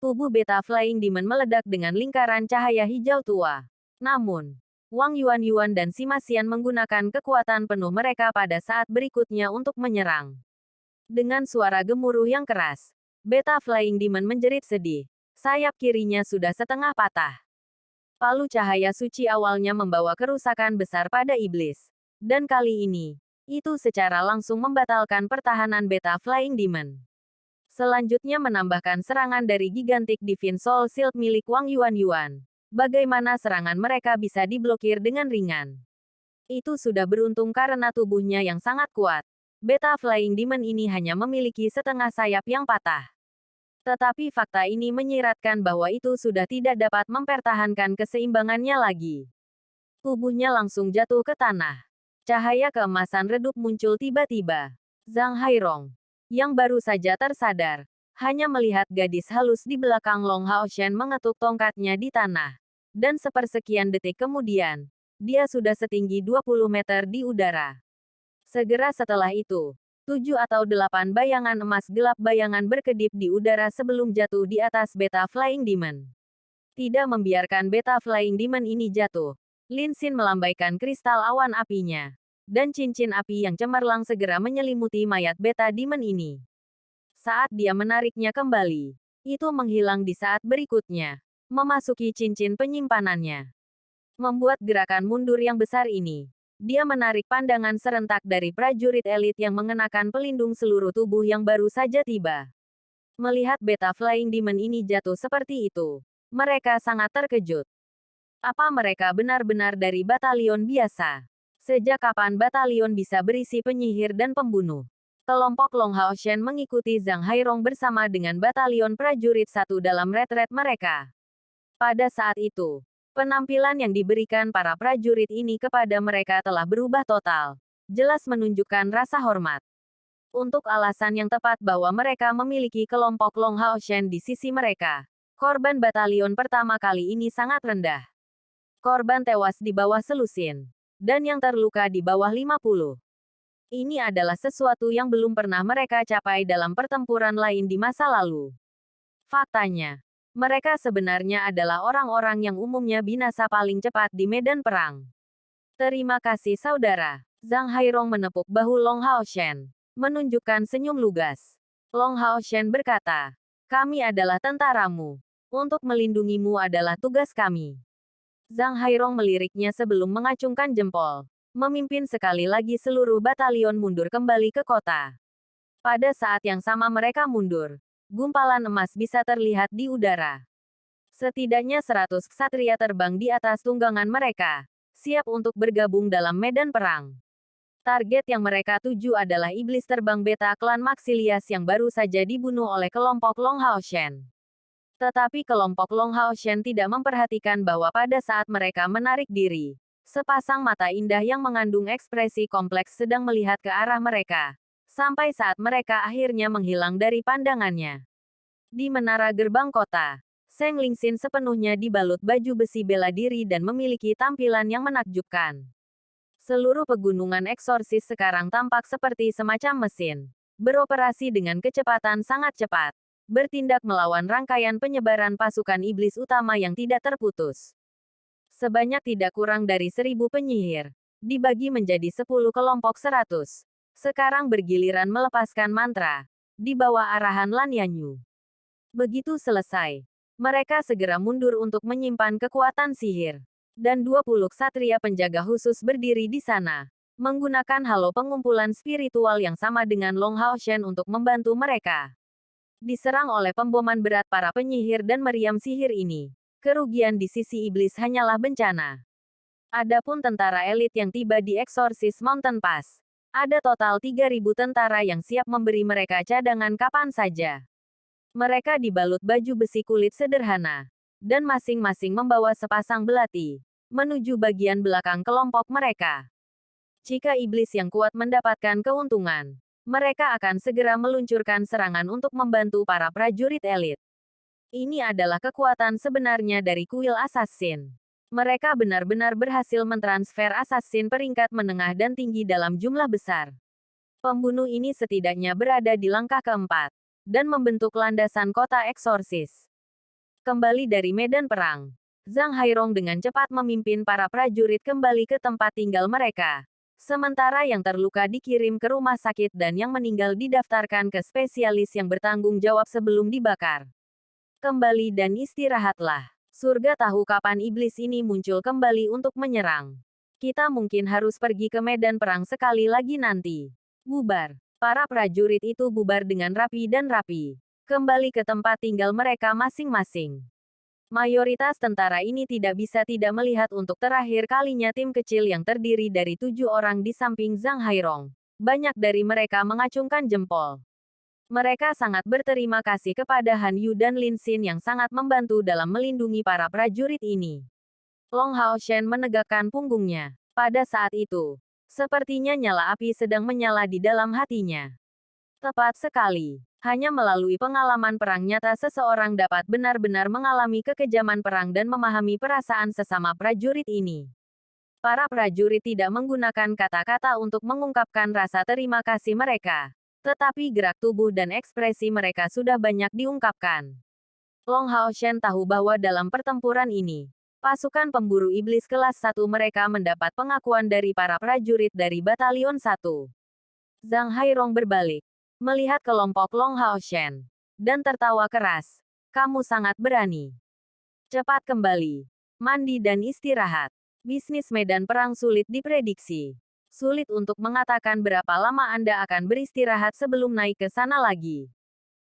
Tubuh Beta Flying Demon meledak dengan lingkaran cahaya hijau tua. Namun, Wang Yuan dan Sima Xian menggunakan kekuatan penuh mereka pada saat berikutnya untuk menyerang. Dengan suara gemuruh yang keras, Beta Flying Demon menjerit sedih. Sayap kirinya sudah setengah patah. Palu cahaya suci awalnya membawa kerusakan besar pada iblis. Dan kali ini, itu secara langsung membatalkan pertahanan Beta Flying Demon. Selanjutnya menambahkan serangan dari Gigantic Divine Soul Shield milik Wang Yuan. Bagaimana serangan mereka bisa diblokir dengan ringan? Itu sudah beruntung karena tubuhnya yang sangat kuat. Beta Flying Demon ini hanya memiliki setengah sayap yang patah. Tetapi fakta ini menyiratkan bahwa itu sudah tidak dapat mempertahankan keseimbangannya lagi. Tubuhnya langsung jatuh ke tanah. Cahaya keemasan redup muncul tiba-tiba. Zhang Hairong, yang baru saja tersadar, hanya melihat gadis halus di belakang Long Hao Shen mengetuk tongkatnya di tanah. Dan sepersekian detik kemudian, dia sudah setinggi 20 meter di udara. Segera setelah itu, 7 atau 8 bayangan emas gelap bayangan berkedip di udara sebelum jatuh di atas Beta Flying Demon. Tidak membiarkan Beta Flying Demon ini jatuh, Lin Xin melambaikan kristal awan apinya. Dan cincin api yang cemerlang segera menyelimuti mayat Beta Demon ini. Saat dia menariknya kembali, itu menghilang di saat berikutnya, memasuki cincin penyimpanannya. Membuat gerakan mundur yang besar ini. Dia menarik pandangan serentak dari prajurit elit yang mengenakan pelindung seluruh tubuh yang baru saja tiba. Melihat Beta Flying Demon ini jatuh seperti itu, mereka sangat terkejut. Apa mereka benar-benar dari batalion biasa? Sejak kapan batalion bisa berisi penyihir dan pembunuh? Kelompok Long Hao Shen mengikuti Zhang Hairong bersama dengan batalion prajurit satu dalam retret mereka. Pada saat itu, penampilan yang diberikan para prajurit ini kepada mereka telah berubah total. Jelas menunjukkan rasa hormat. Untuk alasan yang tepat bahwa mereka memiliki kelompok Long Hao Shen di sisi mereka. Korban batalion pertama kali ini sangat rendah. Korban tewas di bawah selusin. Dan yang terluka di bawah 50. Ini adalah sesuatu yang belum pernah mereka capai dalam pertempuran lain di masa lalu. Faktanya, mereka sebenarnya adalah orang-orang yang umumnya binasa paling cepat di medan perang. Terima kasih saudara. Zhang Hairong menepuk bahu Long Hao Shen, menunjukkan senyum lugas. Long Hao Shen berkata, kami adalah tentaramu. Untuk melindungimu adalah tugas kami. Zhang Hairong meliriknya sebelum mengacungkan jempol, memimpin sekali lagi seluruh batalion mundur kembali ke kota. Pada saat yang sama mereka mundur. Gumpalan emas bisa terlihat di udara. Setidaknya 100 ksatria terbang di atas tunggangan mereka, siap untuk bergabung dalam medan perang. Target yang mereka tuju adalah iblis terbang Beta klan Maxilias yang baru saja dibunuh oleh kelompok Long Hao Shen. Tetapi kelompok Long Hao Shen tidak memperhatikan bahwa pada saat mereka menarik diri, sepasang mata indah yang mengandung ekspresi kompleks sedang melihat ke arah mereka. Sampai saat mereka akhirnya menghilang dari pandangannya. Di menara gerbang kota, Seng Lingxin sepenuhnya dibalut baju besi bela diri dan memiliki tampilan yang menakjubkan. Seluruh pegunungan eksorsis sekarang tampak seperti semacam mesin. Beroperasi dengan kecepatan sangat cepat. Bertindak melawan rangkaian penyebaran pasukan iblis utama yang tidak terputus. Sebanyak tidak kurang dari 1.000 penyihir. Dibagi menjadi 10 kelompok 100. Sekarang bergiliran melepaskan mantra. Di bawah arahan Lan Yanyu. Begitu selesai, mereka segera mundur untuk menyimpan kekuatan sihir. Dan 20 ksatria penjaga khusus berdiri di sana, menggunakan halo pengumpulan spiritual yang sama dengan Long Hao Shen untuk membantu mereka. Diserang oleh pemboman berat para penyihir dan meriam sihir ini, kerugian di sisi iblis hanyalah bencana. Adapun tentara elit yang tiba di Exorcist Mountain Pass, ada total 3.000 tentara yang siap memberi mereka cadangan kapan saja. Mereka dibalut baju besi kulit sederhana, dan masing-masing membawa sepasang belati, menuju bagian belakang kelompok mereka. Jika iblis yang kuat mendapatkan keuntungan, mereka akan segera meluncurkan serangan untuk membantu para prajurit elit. Ini adalah kekuatan sebenarnya dari kuil assassin. Mereka benar-benar berhasil mentransfer assassin peringkat menengah dan tinggi dalam jumlah besar. Pembunuh ini setidaknya berada di langkah keempat, dan membentuk landasan kota eksorsis. Kembali dari medan perang, Zhang Hairong dengan cepat memimpin para prajurit kembali ke tempat tinggal mereka. Sementara yang terluka dikirim ke rumah sakit dan yang meninggal didaftarkan ke spesialis yang bertanggung jawab sebelum dibakar. Kembali dan istirahatlah. Surga tahu kapan iblis ini muncul kembali untuk menyerang. Kita mungkin harus pergi ke medan perang sekali lagi nanti. Bubar. Para prajurit itu bubar dengan rapi dan rapi. Kembali ke tempat tinggal mereka masing-masing. Mayoritas tentara ini tidak bisa tidak melihat untuk terakhir kalinya tim kecil yang terdiri dari 7 orang di samping Zhang Hairong. Banyak dari mereka mengacungkan jempol. Mereka sangat berterima kasih kepada Han Yu dan Lin Xin yang sangat membantu dalam melindungi para prajurit ini. Long Hao Shen menegakkan punggungnya. Pada saat itu, sepertinya nyala api sedang menyala di dalam hatinya. Tepat sekali. Hanya melalui pengalaman perang nyata seseorang dapat benar-benar mengalami kekejaman perang dan memahami perasaan sesama prajurit ini. Para prajurit tidak menggunakan kata-kata untuk mengungkapkan rasa terima kasih mereka. Tetapi gerak tubuh dan ekspresi mereka sudah banyak diungkapkan. Long Hao Shen tahu bahwa dalam pertempuran ini, pasukan pemburu iblis kelas 1 mereka mendapat pengakuan dari para prajurit dari Batalion 1. Zhang Hairong berbalik, melihat kelompok Long Hao Shen, dan tertawa keras. Kamu sangat berani. Cepat kembali. Mandi dan istirahat. Bisnis medan perang sulit diprediksi. Sulit untuk mengatakan berapa lama Anda akan beristirahat sebelum naik ke sana lagi.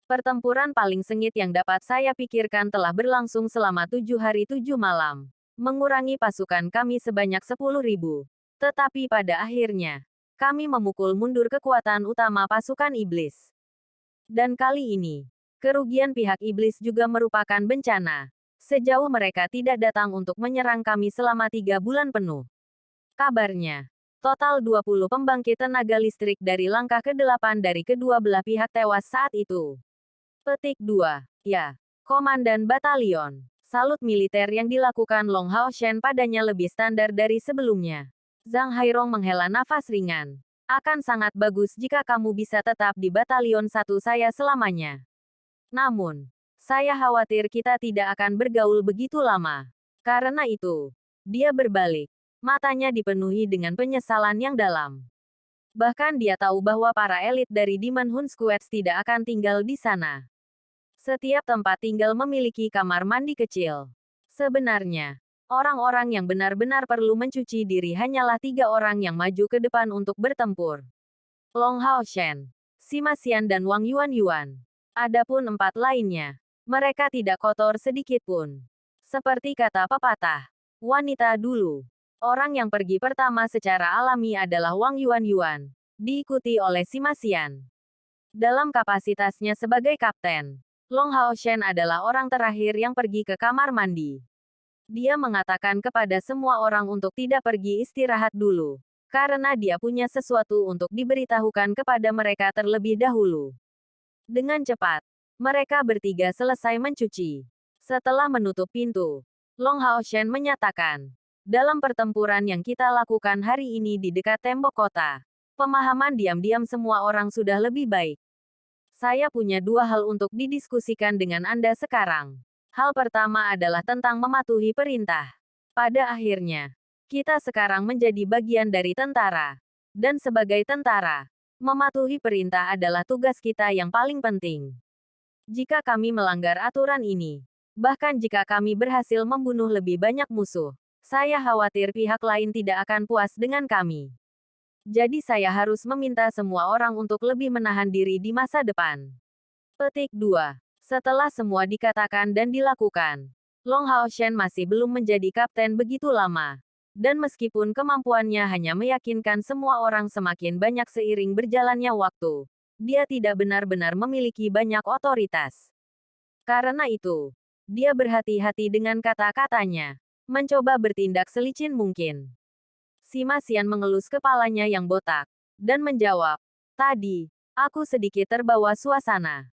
Pertempuran paling sengit yang dapat saya pikirkan telah berlangsung selama 7 hari 7 malam. Mengurangi pasukan kami sebanyak 10.000. Tetapi pada akhirnya, kami memukul mundur kekuatan utama pasukan iblis. Dan kali ini, kerugian pihak iblis juga merupakan bencana. Sejauh mereka tidak datang untuk menyerang kami selama 3 bulan penuh. Kabarnya, total 20 pembangkit tenaga listrik dari langkah ke-8 dari kedua belah pihak tewas saat itu. Petik 2. Ya, Komandan Batalion. Salut militer yang dilakukan Long Hao Shen padanya lebih standar dari sebelumnya. Zhang Hairong menghela nafas ringan. Akan sangat bagus jika kamu bisa tetap di Batalion 1 saya selamanya. Namun, saya khawatir kita tidak akan bergaul begitu lama. Karena itu, dia berbalik. Matanya dipenuhi dengan penyesalan yang dalam. Bahkan dia tahu bahwa para elit dari Demon Hun Squads tidak akan tinggal di sana. Setiap tempat tinggal memiliki kamar mandi kecil. Sebenarnya, orang-orang yang benar-benar perlu mencuci diri hanyalah 3 orang yang maju ke depan untuk bertempur. Long Hao Shen, Sima Xian dan Wang Yuan. Adapun 4 lainnya, mereka tidak kotor sedikit pun. Seperti kata pepatah, wanita dulu. Orang yang pergi pertama secara alami adalah Wang Yuan, diikuti oleh Sima Xian. Dalam kapasitasnya sebagai kapten, Long Hao Shen adalah orang terakhir yang pergi ke kamar mandi. Dia mengatakan kepada semua orang untuk tidak pergi istirahat dulu, karena dia punya sesuatu untuk diberitahukan kepada mereka terlebih dahulu. Dengan cepat, Mereka bertiga selesai mencuci. Setelah menutup pintu, Long Haoshen menyatakan, dalam pertempuran yang kita lakukan hari ini di dekat tembok kota, pemahaman diam-diam semua orang sudah lebih baik. Saya punya dua hal untuk didiskusikan dengan Anda sekarang. Hal pertama adalah tentang mematuhi perintah. Pada akhirnya, kita sekarang menjadi bagian dari tentara. Dan sebagai tentara, mematuhi perintah adalah tugas kita yang paling penting. Jika kami melanggar aturan ini, bahkan jika kami berhasil membunuh lebih banyak musuh, saya khawatir pihak lain tidak akan puas dengan kami. Jadi saya harus meminta semua orang untuk lebih menahan diri di masa depan. Petik 2. Setelah semua dikatakan dan dilakukan, Long Haoshen masih belum menjadi kapten begitu lama. Dan meskipun kemampuannya hanya meyakinkan semua orang semakin banyak seiring berjalannya waktu, dia tidak benar-benar memiliki banyak otoritas. Karena itu, dia berhati-hati dengan kata-katanya, mencoba bertindak selicin mungkin. Sima Xian mengelus kepalanya yang botak, dan menjawab, tadi, aku sedikit terbawa suasana.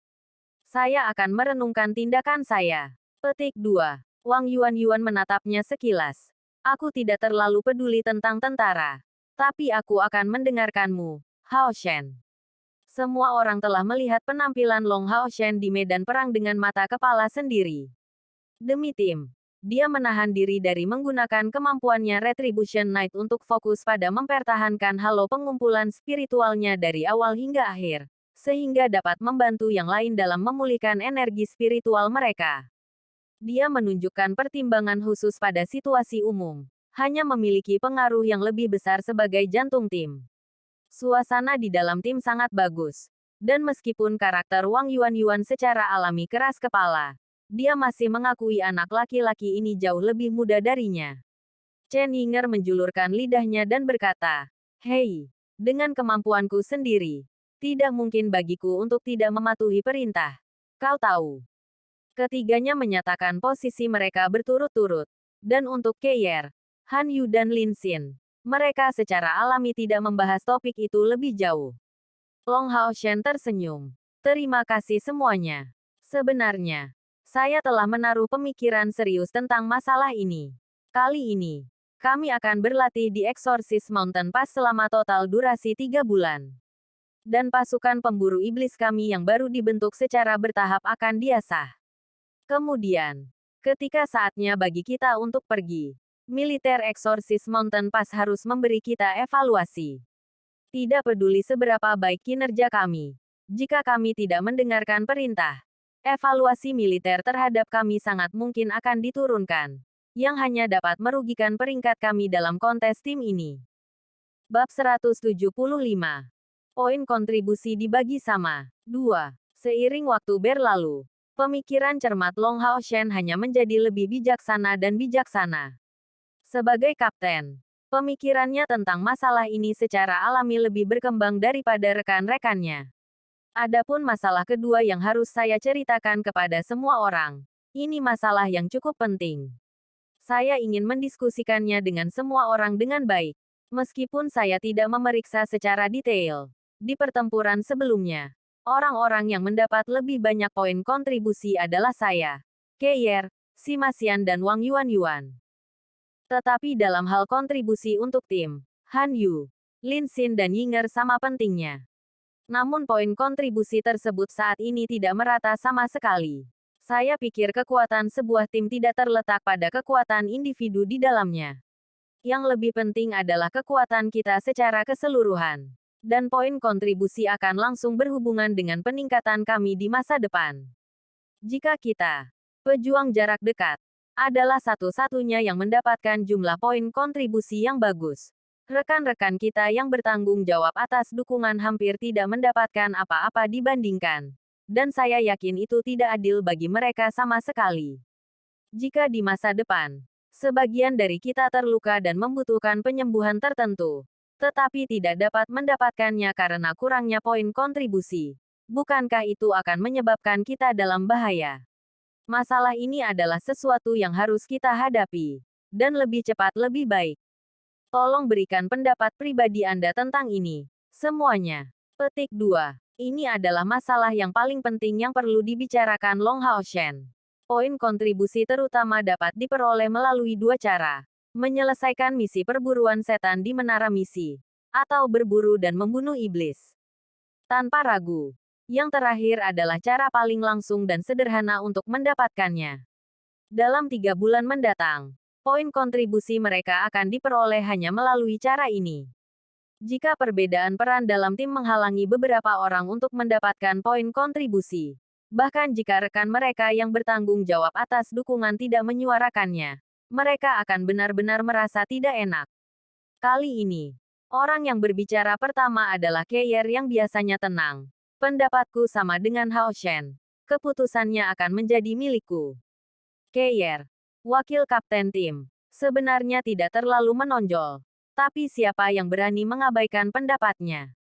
Saya akan merenungkan tindakan saya. Petik 2. Wang Yuan menatapnya sekilas. Aku tidak terlalu peduli tentang tentara. Tapi aku akan mendengarkanmu, Haoshen. Semua orang telah melihat penampilan Long Haoshen di medan perang dengan mata kepala sendiri. Demi tim, dia menahan diri dari menggunakan kemampuannya Retribution Knight untuk fokus pada mempertahankan halo pengumpulan spiritualnya dari awal hingga akhir, sehingga dapat membantu yang lain dalam memulihkan energi spiritual mereka. Dia menunjukkan pertimbangan khusus pada situasi umum, hanya memiliki pengaruh yang lebih besar sebagai jantung tim. Suasana di dalam tim sangat bagus. Dan meskipun karakter Wang Yuan secara alami keras kepala, dia masih mengakui anak laki-laki ini jauh lebih muda darinya. Chen Yinger menjulurkan lidahnya dan berkata, "Hei, dengan kemampuanku sendiri, tidak mungkin bagiku untuk tidak mematuhi perintah. Kau tahu." Ketiganya menyatakan posisi mereka berturut-turut. Dan untuk Keyer, Han Yu dan Lin Xin, mereka secara alami tidak membahas topik itu lebih jauh. Long Haoshen tersenyum. Terima kasih semuanya. Sebenarnya, saya telah menaruh pemikiran serius tentang masalah ini. Kali ini, kami akan berlatih di Exorcist Mountain Pass selama total durasi 3 bulan. Dan pasukan pemburu iblis kami yang baru dibentuk secara bertahap akan diasah. Kemudian, ketika saatnya bagi kita untuk pergi, Militer Exorcist Mountain Pass harus memberi kita evaluasi. Tidak peduli seberapa baik kinerja kami. Jika kami tidak mendengarkan perintah, evaluasi militer terhadap kami sangat mungkin akan diturunkan, yang hanya dapat merugikan peringkat kami dalam kontes tim ini. Bab 175. Poin kontribusi dibagi sama. 2. Seiring waktu berlalu, pemikiran cermat Long Haoshen hanya menjadi lebih bijaksana dan bijaksana. Sebagai kapten, pemikirannya tentang masalah ini secara alami lebih berkembang daripada rekan-rekannya. Adapun masalah kedua yang harus saya ceritakan kepada semua orang, ini masalah yang cukup penting. Saya ingin mendiskusikannya dengan semua orang dengan baik, meskipun saya tidak memeriksa secara detail. Di pertempuran sebelumnya, orang-orang yang mendapat lebih banyak poin kontribusi adalah saya, Keyer, Sima Xian dan Wang Yuan. Tetapi dalam hal kontribusi untuk tim, Han Yu, Lin Xin dan Yinger sama pentingnya. Namun poin kontribusi tersebut saat ini tidak merata sama sekali. Saya pikir kekuatan sebuah tim tidak terletak pada kekuatan individu di dalamnya. Yang lebih penting adalah kekuatan kita secara keseluruhan. Dan poin kontribusi akan langsung berhubungan dengan peningkatan kami di masa depan. Jika kita, pejuang jarak dekat, adalah satu-satunya yang mendapatkan jumlah poin kontribusi yang bagus. Rekan-rekan kita yang bertanggung jawab atas dukungan hampir tidak mendapatkan apa-apa dibandingkan. Dan saya yakin itu tidak adil bagi mereka sama sekali. Jika di masa depan, sebagian dari kita terluka dan membutuhkan penyembuhan tertentu, tetapi tidak dapat mendapatkannya karena kurangnya poin kontribusi, bukankah itu akan menyebabkan kita dalam bahaya? Masalah ini adalah sesuatu yang harus kita hadapi. Dan lebih cepat lebih baik. Tolong berikan pendapat pribadi Anda tentang ini. Semuanya. Petik 2. Ini adalah masalah yang paling penting yang perlu dibicarakan Long Haoshen. Poin kontribusi terutama dapat diperoleh melalui dua cara. Menyelesaikan misi perburuan setan di menara misi. Atau berburu dan membunuh iblis. Tanpa ragu. Yang terakhir adalah cara paling langsung dan sederhana untuk mendapatkannya. Dalam 3 bulan mendatang, poin kontribusi mereka akan diperoleh hanya melalui cara ini. Jika perbedaan peran dalam tim menghalangi beberapa orang untuk mendapatkan poin kontribusi, bahkan jika rekan mereka yang bertanggung jawab atas dukungan tidak menyuarakannya, mereka akan benar-benar merasa tidak enak. Kali ini, orang yang berbicara pertama adalah Keyer yang biasanya tenang. Pendapatku sama dengan Haoshen. Keputusannya akan menjadi milikku. Keyer, wakil kapten tim, sebenarnya tidak terlalu menonjol. Tapi siapa yang berani mengabaikan pendapatnya?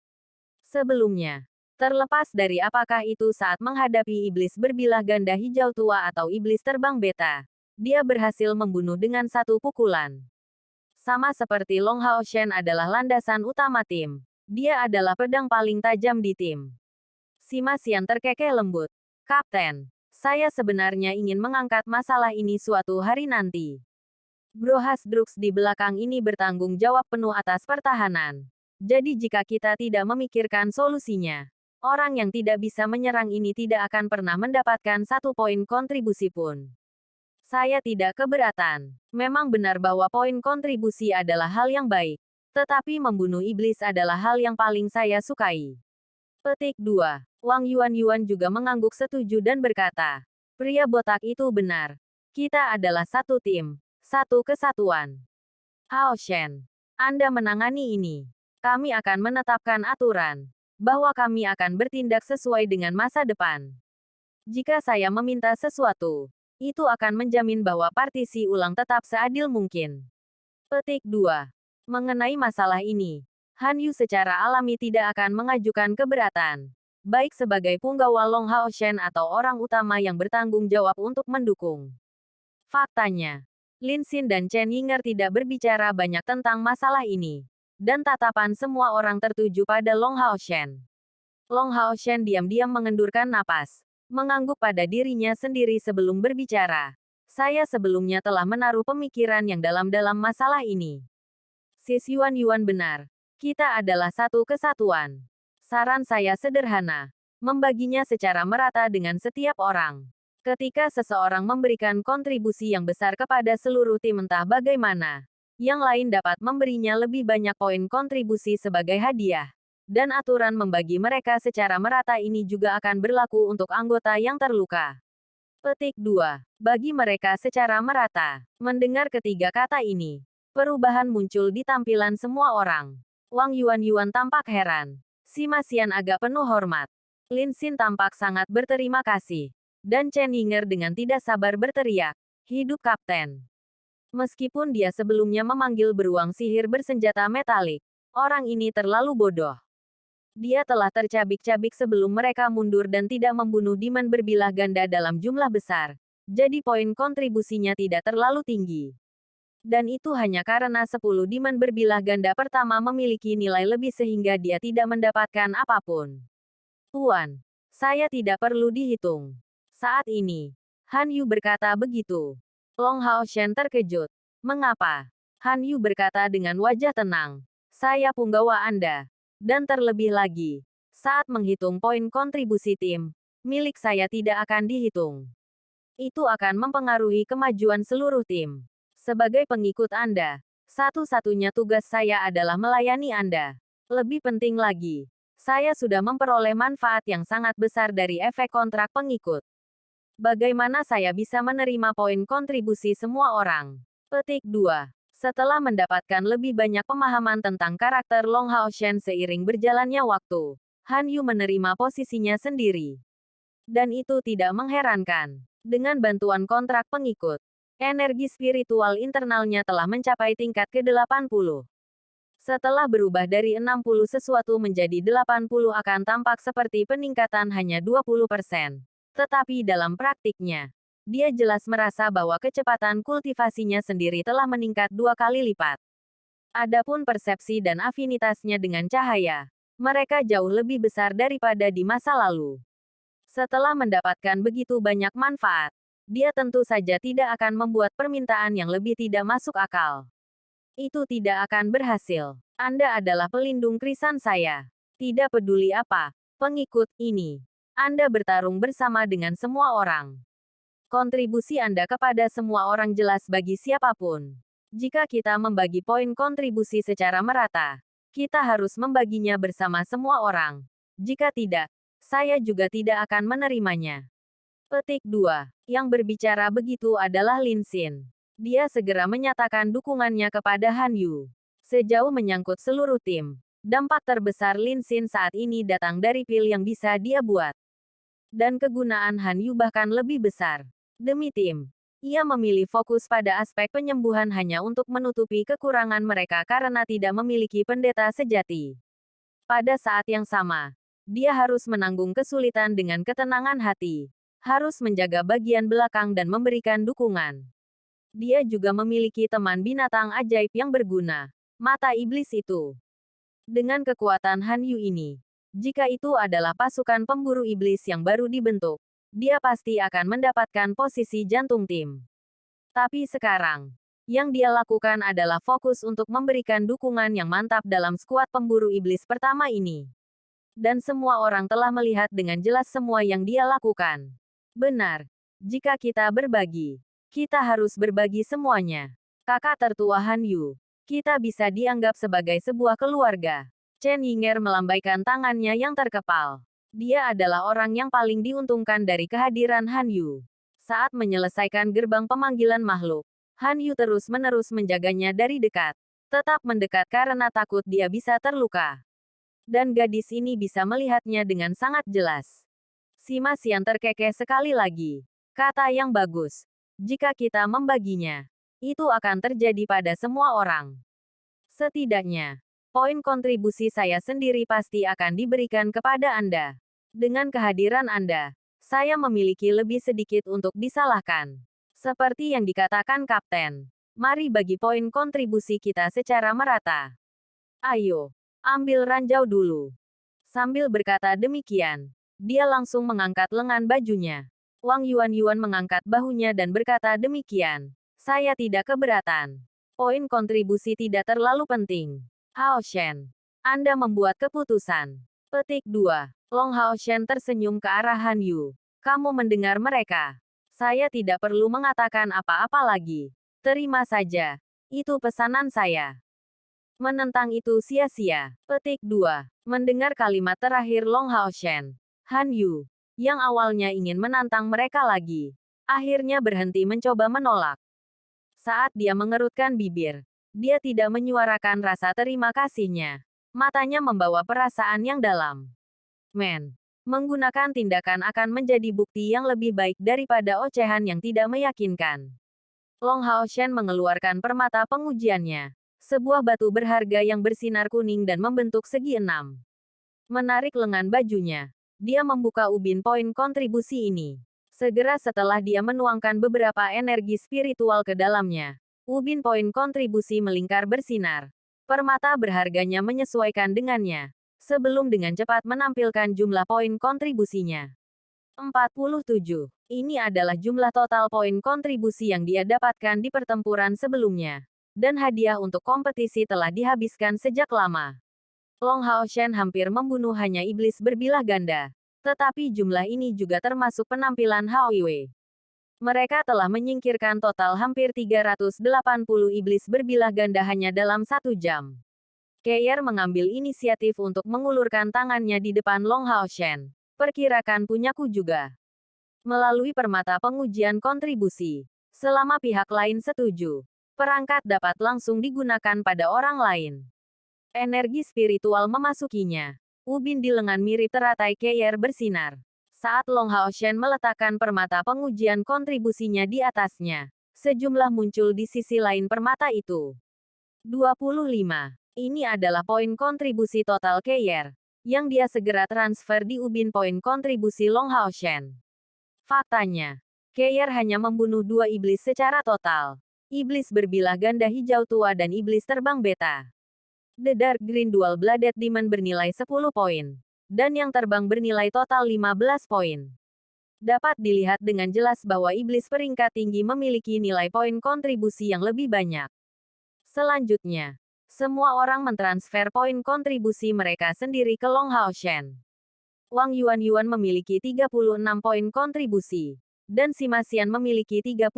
Sebelumnya, terlepas dari apakah itu saat menghadapi iblis berbilah ganda hijau tua atau iblis terbang beta, dia berhasil membunuh dengan satu pukulan. Sama seperti Long Haoshen adalah landasan utama tim. Dia adalah pedang paling tajam di tim. Sima Xian terkekeh lembut. Kapten, saya sebenarnya ingin mengangkat masalah ini suatu hari nanti. Brohas Drux di belakang ini bertanggung jawab penuh atas pertahanan. Jadi jika kita tidak memikirkan solusinya, orang yang tidak bisa menyerang ini tidak akan pernah mendapatkan satu poin kontribusi pun. Saya tidak keberatan. Memang benar bahwa poin kontribusi adalah hal yang baik. Tetapi membunuh iblis adalah hal yang paling saya sukai. Petik 2. Wang Yuan juga mengangguk setuju dan berkata, pria botak itu benar. Kita adalah satu tim, satu kesatuan. Haoshen, Anda menangani ini. Kami akan menetapkan aturan, bahwa kami akan bertindak sesuai dengan masa depan. Jika saya meminta sesuatu, itu akan menjamin bahwa partisi ulang tetap seadil mungkin. Petik 2. Mengenai masalah ini, Han Yu secara alami tidak akan mengajukan keberatan, baik sebagai punggawa Long Haoshen atau orang utama yang bertanggung jawab untuk mendukung. Faktanya, Lin Xin dan Chen Yinger tidak berbicara banyak tentang masalah ini, dan tatapan semua orang tertuju pada Long Haoshen. Long Haoshen diam-diam mengendurkan napas, mengangguk pada dirinya sendiri sebelum berbicara. Saya sebelumnya telah menaruh pemikiran yang dalam-dalam masalah ini. Sis Yuan benar. Kita adalah satu kesatuan. Saran saya sederhana. Membaginya secara merata dengan setiap orang. Ketika seseorang memberikan kontribusi yang besar kepada seluruh tim entah bagaimana, yang lain dapat memberinya lebih banyak poin kontribusi sebagai hadiah. Dan aturan membagi mereka secara merata ini juga akan berlaku untuk anggota yang terluka. Petik 2. Bagi mereka secara merata. Mendengar ketiga kata ini, perubahan muncul di tampilan semua orang. Wang Yuan tampak heran. Sima Xian agak penuh hormat. Lin Xin tampak sangat berterima kasih. Dan Chen Yinger dengan tidak sabar berteriak, hidup kapten. Meskipun dia sebelumnya memanggil beruang sihir bersenjata metalik, orang ini terlalu bodoh. Dia telah tercabik-cabik sebelum mereka mundur dan tidak membunuh Demon berbilah ganda dalam jumlah besar. Jadi poin kontribusinya tidak terlalu tinggi. Dan itu hanya karena 10 Demon berbilah ganda pertama memiliki nilai lebih sehingga dia tidak mendapatkan apapun. Tuan, saya tidak perlu dihitung. Saat ini, Han Yu berkata begitu. Long Haoshen terkejut. Mengapa? Han Yu berkata dengan wajah tenang. Saya punggawa Anda. Dan terlebih lagi, saat menghitung poin kontribusi tim, milik saya tidak akan dihitung. Itu akan mempengaruhi kemajuan seluruh tim. Sebagai pengikut Anda, satu-satunya tugas saya adalah melayani Anda. Lebih penting lagi, saya sudah memperoleh manfaat yang sangat besar dari efek kontrak pengikut. Bagaimana saya bisa menerima poin kontribusi semua orang? Petik 2. Setelah mendapatkan lebih banyak pemahaman tentang karakter Long Haoshen seiring berjalannya waktu, Han Yu menerima posisinya sendiri. Dan itu tidak mengherankan. Dengan bantuan kontrak pengikut, energi spiritual internalnya telah mencapai tingkat ke-80. Setelah berubah dari 60 sesuatu menjadi 80 akan tampak seperti peningkatan hanya 20%. Tetapi dalam praktiknya, dia jelas merasa bahwa kecepatan kultivasinya sendiri telah meningkat 2 kali lipat. Adapun persepsi dan afinitasnya dengan cahaya, Mereka jauh lebih besar daripada di masa lalu. Setelah mendapatkan begitu banyak manfaat, dia tentu saja tidak akan membuat permintaan yang lebih tidak masuk akal. Itu tidak akan berhasil. Anda adalah pelindung krisan saya. Tidak peduli apa pengikut ini. Anda bertarung bersama dengan semua orang. Kontribusi Anda kepada semua orang jelas bagi siapapun. Jika kita membagi poin kontribusi secara merata, kita harus membaginya bersama semua orang. Jika tidak, saya juga tidak akan menerimanya. Petik 2. Yang berbicara begitu adalah Lin Xin. Dia segera menyatakan dukungannya kepada Han Yu. Sejauh menyangkut seluruh tim, dampak terbesar Lin Xin saat ini datang dari pil yang bisa dia buat. Dan kegunaan Han Yu bahkan lebih besar. Demi tim, ia memilih fokus pada aspek penyembuhan hanya untuk menutupi kekurangan mereka karena tidak memiliki pendeta sejati. Pada saat yang sama, dia harus menanggung kesulitan dengan ketenangan hati, harus menjaga bagian belakang dan memberikan dukungan. Dia juga memiliki teman binatang ajaib yang berguna, mata iblis itu. Dengan kekuatan Han Yu ini, jika itu adalah pasukan pemburu iblis yang baru dibentuk, dia pasti akan mendapatkan posisi jantung tim. Tapi sekarang, yang dia lakukan adalah fokus untuk memberikan dukungan yang mantap dalam skuad pemburu iblis pertama ini. Dan semua orang telah melihat dengan jelas semua yang dia lakukan. Benar, jika kita berbagi, kita harus berbagi semuanya. Kakak tertua Han Yu, kita bisa dianggap sebagai sebuah keluarga. Chen Yinger melambaikan tangannya yang terkepal. Dia adalah orang yang paling diuntungkan dari kehadiran Han Yu. Saat menyelesaikan gerbang pemanggilan makhluk, Han Yu terus-menerus menjaganya dari dekat. Tetap mendekat karena takut dia bisa terluka. Dan gadis ini bisa melihatnya dengan sangat jelas. Si Masian terkekeh sekali lagi. Kata yang bagus. Jika kita membaginya, itu akan terjadi pada semua orang. Setidaknya, poin kontribusi saya sendiri pasti akan diberikan kepada Anda. Dengan kehadiran Anda, saya memiliki lebih sedikit untuk disalahkan. Seperti yang dikatakan Kapten, mari bagi poin kontribusi kita secara merata. Ayo, ambil ranjau dulu. Sambil berkata demikian, dia langsung mengangkat lengan bajunya. Wang Yuan mengangkat bahunya dan berkata demikian. Saya tidak keberatan. Poin kontribusi tidak terlalu penting. Hao Shen, Anda membuat keputusan. Petik 2. Long Hao Shen tersenyum ke arah Han Yu. Kamu mendengar mereka. Saya tidak perlu mengatakan apa-apa lagi. Terima saja. Itu pesanan saya. Menentang itu sia-sia. Petik 2. Mendengar kalimat terakhir Long Hao Shen, Han Yu, yang awalnya ingin menantang mereka lagi, akhirnya berhenti mencoba menolak. Saat dia mengerutkan bibir, dia tidak menyuarakan rasa terima kasihnya. Matanya membawa perasaan yang dalam. Menggunakan tindakan akan menjadi bukti yang lebih baik daripada ocehan yang tidak meyakinkan. Long Hao Shen mengeluarkan permata pengujiannya. Sebuah batu berharga yang bersinar kuning dan membentuk segi 6. Menarik lengan bajunya, dia membuka ubin poin kontribusi ini. Segera setelah dia menuangkan beberapa energi spiritual ke dalamnya, ubin poin kontribusi melingkar bersinar. Permata berharganya menyesuaikan dengannya, sebelum dengan cepat menampilkan jumlah poin kontribusinya. 47. Ini adalah jumlah total poin kontribusi yang dia dapatkan di pertempuran sebelumnya. Dan hadiah untuk kompetisi telah dihabiskan sejak lama. Long Hao Shen hampir membunuh hanya iblis berbilah ganda. Tetapi jumlah ini juga termasuk penampilan Hao Yue. Mereka telah menyingkirkan total hampir 380 iblis berbilah ganda hanya dalam 1 jam. Keir mengambil inisiatif untuk mengulurkan tangannya di depan Long Hao Shen. Perkirakan punyaku juga. Melalui permata pengujian kontribusi, selama pihak lain setuju, perangkat dapat langsung digunakan pada orang lain. Energi spiritual memasukinya. Ubin di lengan mirip teratai Keir bersinar. Saat Long Hao Shen meletakkan permata pengujian kontribusinya di atasnya, sejumlah muncul di sisi lain permata itu. 25. Ini adalah poin kontribusi total Keir, yang dia segera transfer di ubin poin kontribusi Long Hao Shen. Faktanya, Keir hanya membunuh 2 iblis secara total. Iblis berbilah ganda hijau tua dan iblis terbang beta. The Dark Green Dual Bladed Demon bernilai 10 poin. Dan yang terbang bernilai total 15 poin. Dapat dilihat dengan jelas bahwa iblis peringkat tinggi memiliki nilai poin kontribusi yang lebih banyak. Selanjutnya, semua orang mentransfer poin kontribusi mereka sendiri ke Long Hao Shen. Wang Yuan memiliki 36 poin kontribusi, dan Sima Xian memiliki 31.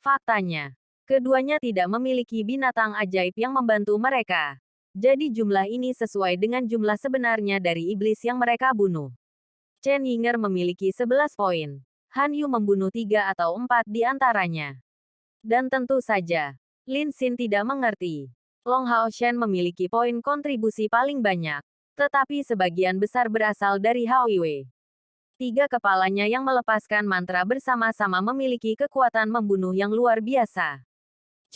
Faktanya, keduanya tidak memiliki binatang ajaib yang membantu mereka. Jadi jumlah ini sesuai dengan jumlah sebenarnya dari iblis yang mereka bunuh. Chen Yinger memiliki 11 poin. Han Yu membunuh 3 atau 4 di antaranya. Dan tentu saja, Lin Xin tidak mengerti. Long Hao Shen memiliki poin kontribusi paling banyak, tetapi sebagian besar berasal dari Hao Yue. 3 kepalanya yang melepaskan mantra bersama-sama memiliki kekuatan membunuh yang luar biasa.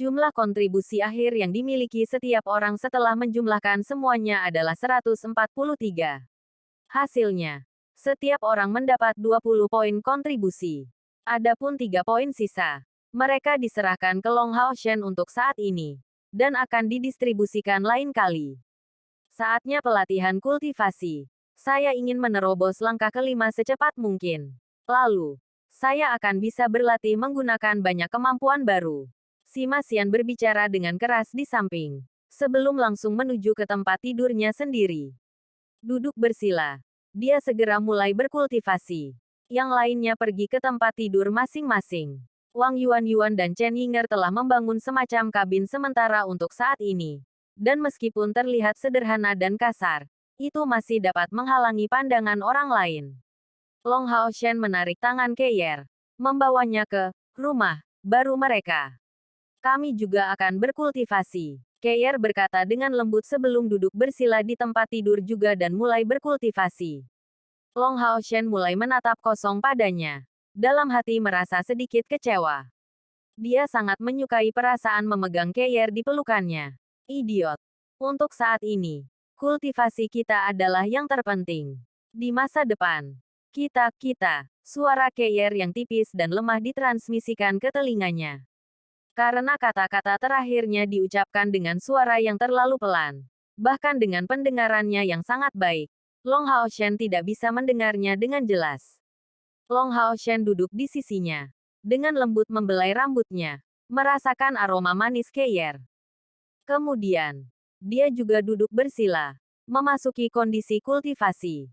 Jumlah kontribusi akhir yang dimiliki setiap orang setelah menjumlahkan semuanya adalah 143. Hasilnya, setiap orang mendapat 20 poin kontribusi. Adapun 3 poin sisa, mereka diserahkan ke Long Hao Shen untuk saat ini, dan akan didistribusikan lain kali. Saatnya pelatihan kultivasi. Saya ingin menerobos langkah kelima secepat mungkin. Lalu, saya akan bisa berlatih menggunakan banyak kemampuan baru. Sima Xian berbicara dengan keras di samping, sebelum langsung menuju ke tempat tidurnya sendiri. Duduk bersila. Dia segera mulai berkultivasi. Yang lainnya pergi ke tempat tidur masing-masing. Wang Yuan dan Chen Yinger telah membangun semacam kabin sementara untuk saat ini. Dan meskipun terlihat sederhana dan kasar, itu masih dapat menghalangi pandangan orang lain. Long Hao Shen menarik tangan Keyer, membawanya ke rumah baru mereka. Kami juga akan berkultivasi. Keyer berkata dengan lembut sebelum duduk bersila di tempat tidur juga dan mulai berkultivasi. Long Hao Shen mulai menatap kosong padanya. Dalam hati merasa sedikit kecewa. Dia sangat menyukai perasaan memegang Keyer di pelukannya. Idiot. Untuk saat ini, kultivasi kita adalah yang terpenting. Di masa depan, kita, suara Keyer yang tipis dan lemah ditransmisikan ke telinganya. Karena kata-kata terakhirnya diucapkan dengan suara yang terlalu pelan. Bahkan dengan pendengarannya yang sangat baik, Long Hao Shen tidak bisa mendengarnya dengan jelas. Long Hao Shen duduk di sisinya. Dengan lembut membelai rambutnya, merasakan aroma manis Keyer. Kemudian, dia juga duduk bersila, memasuki kondisi kultivasi.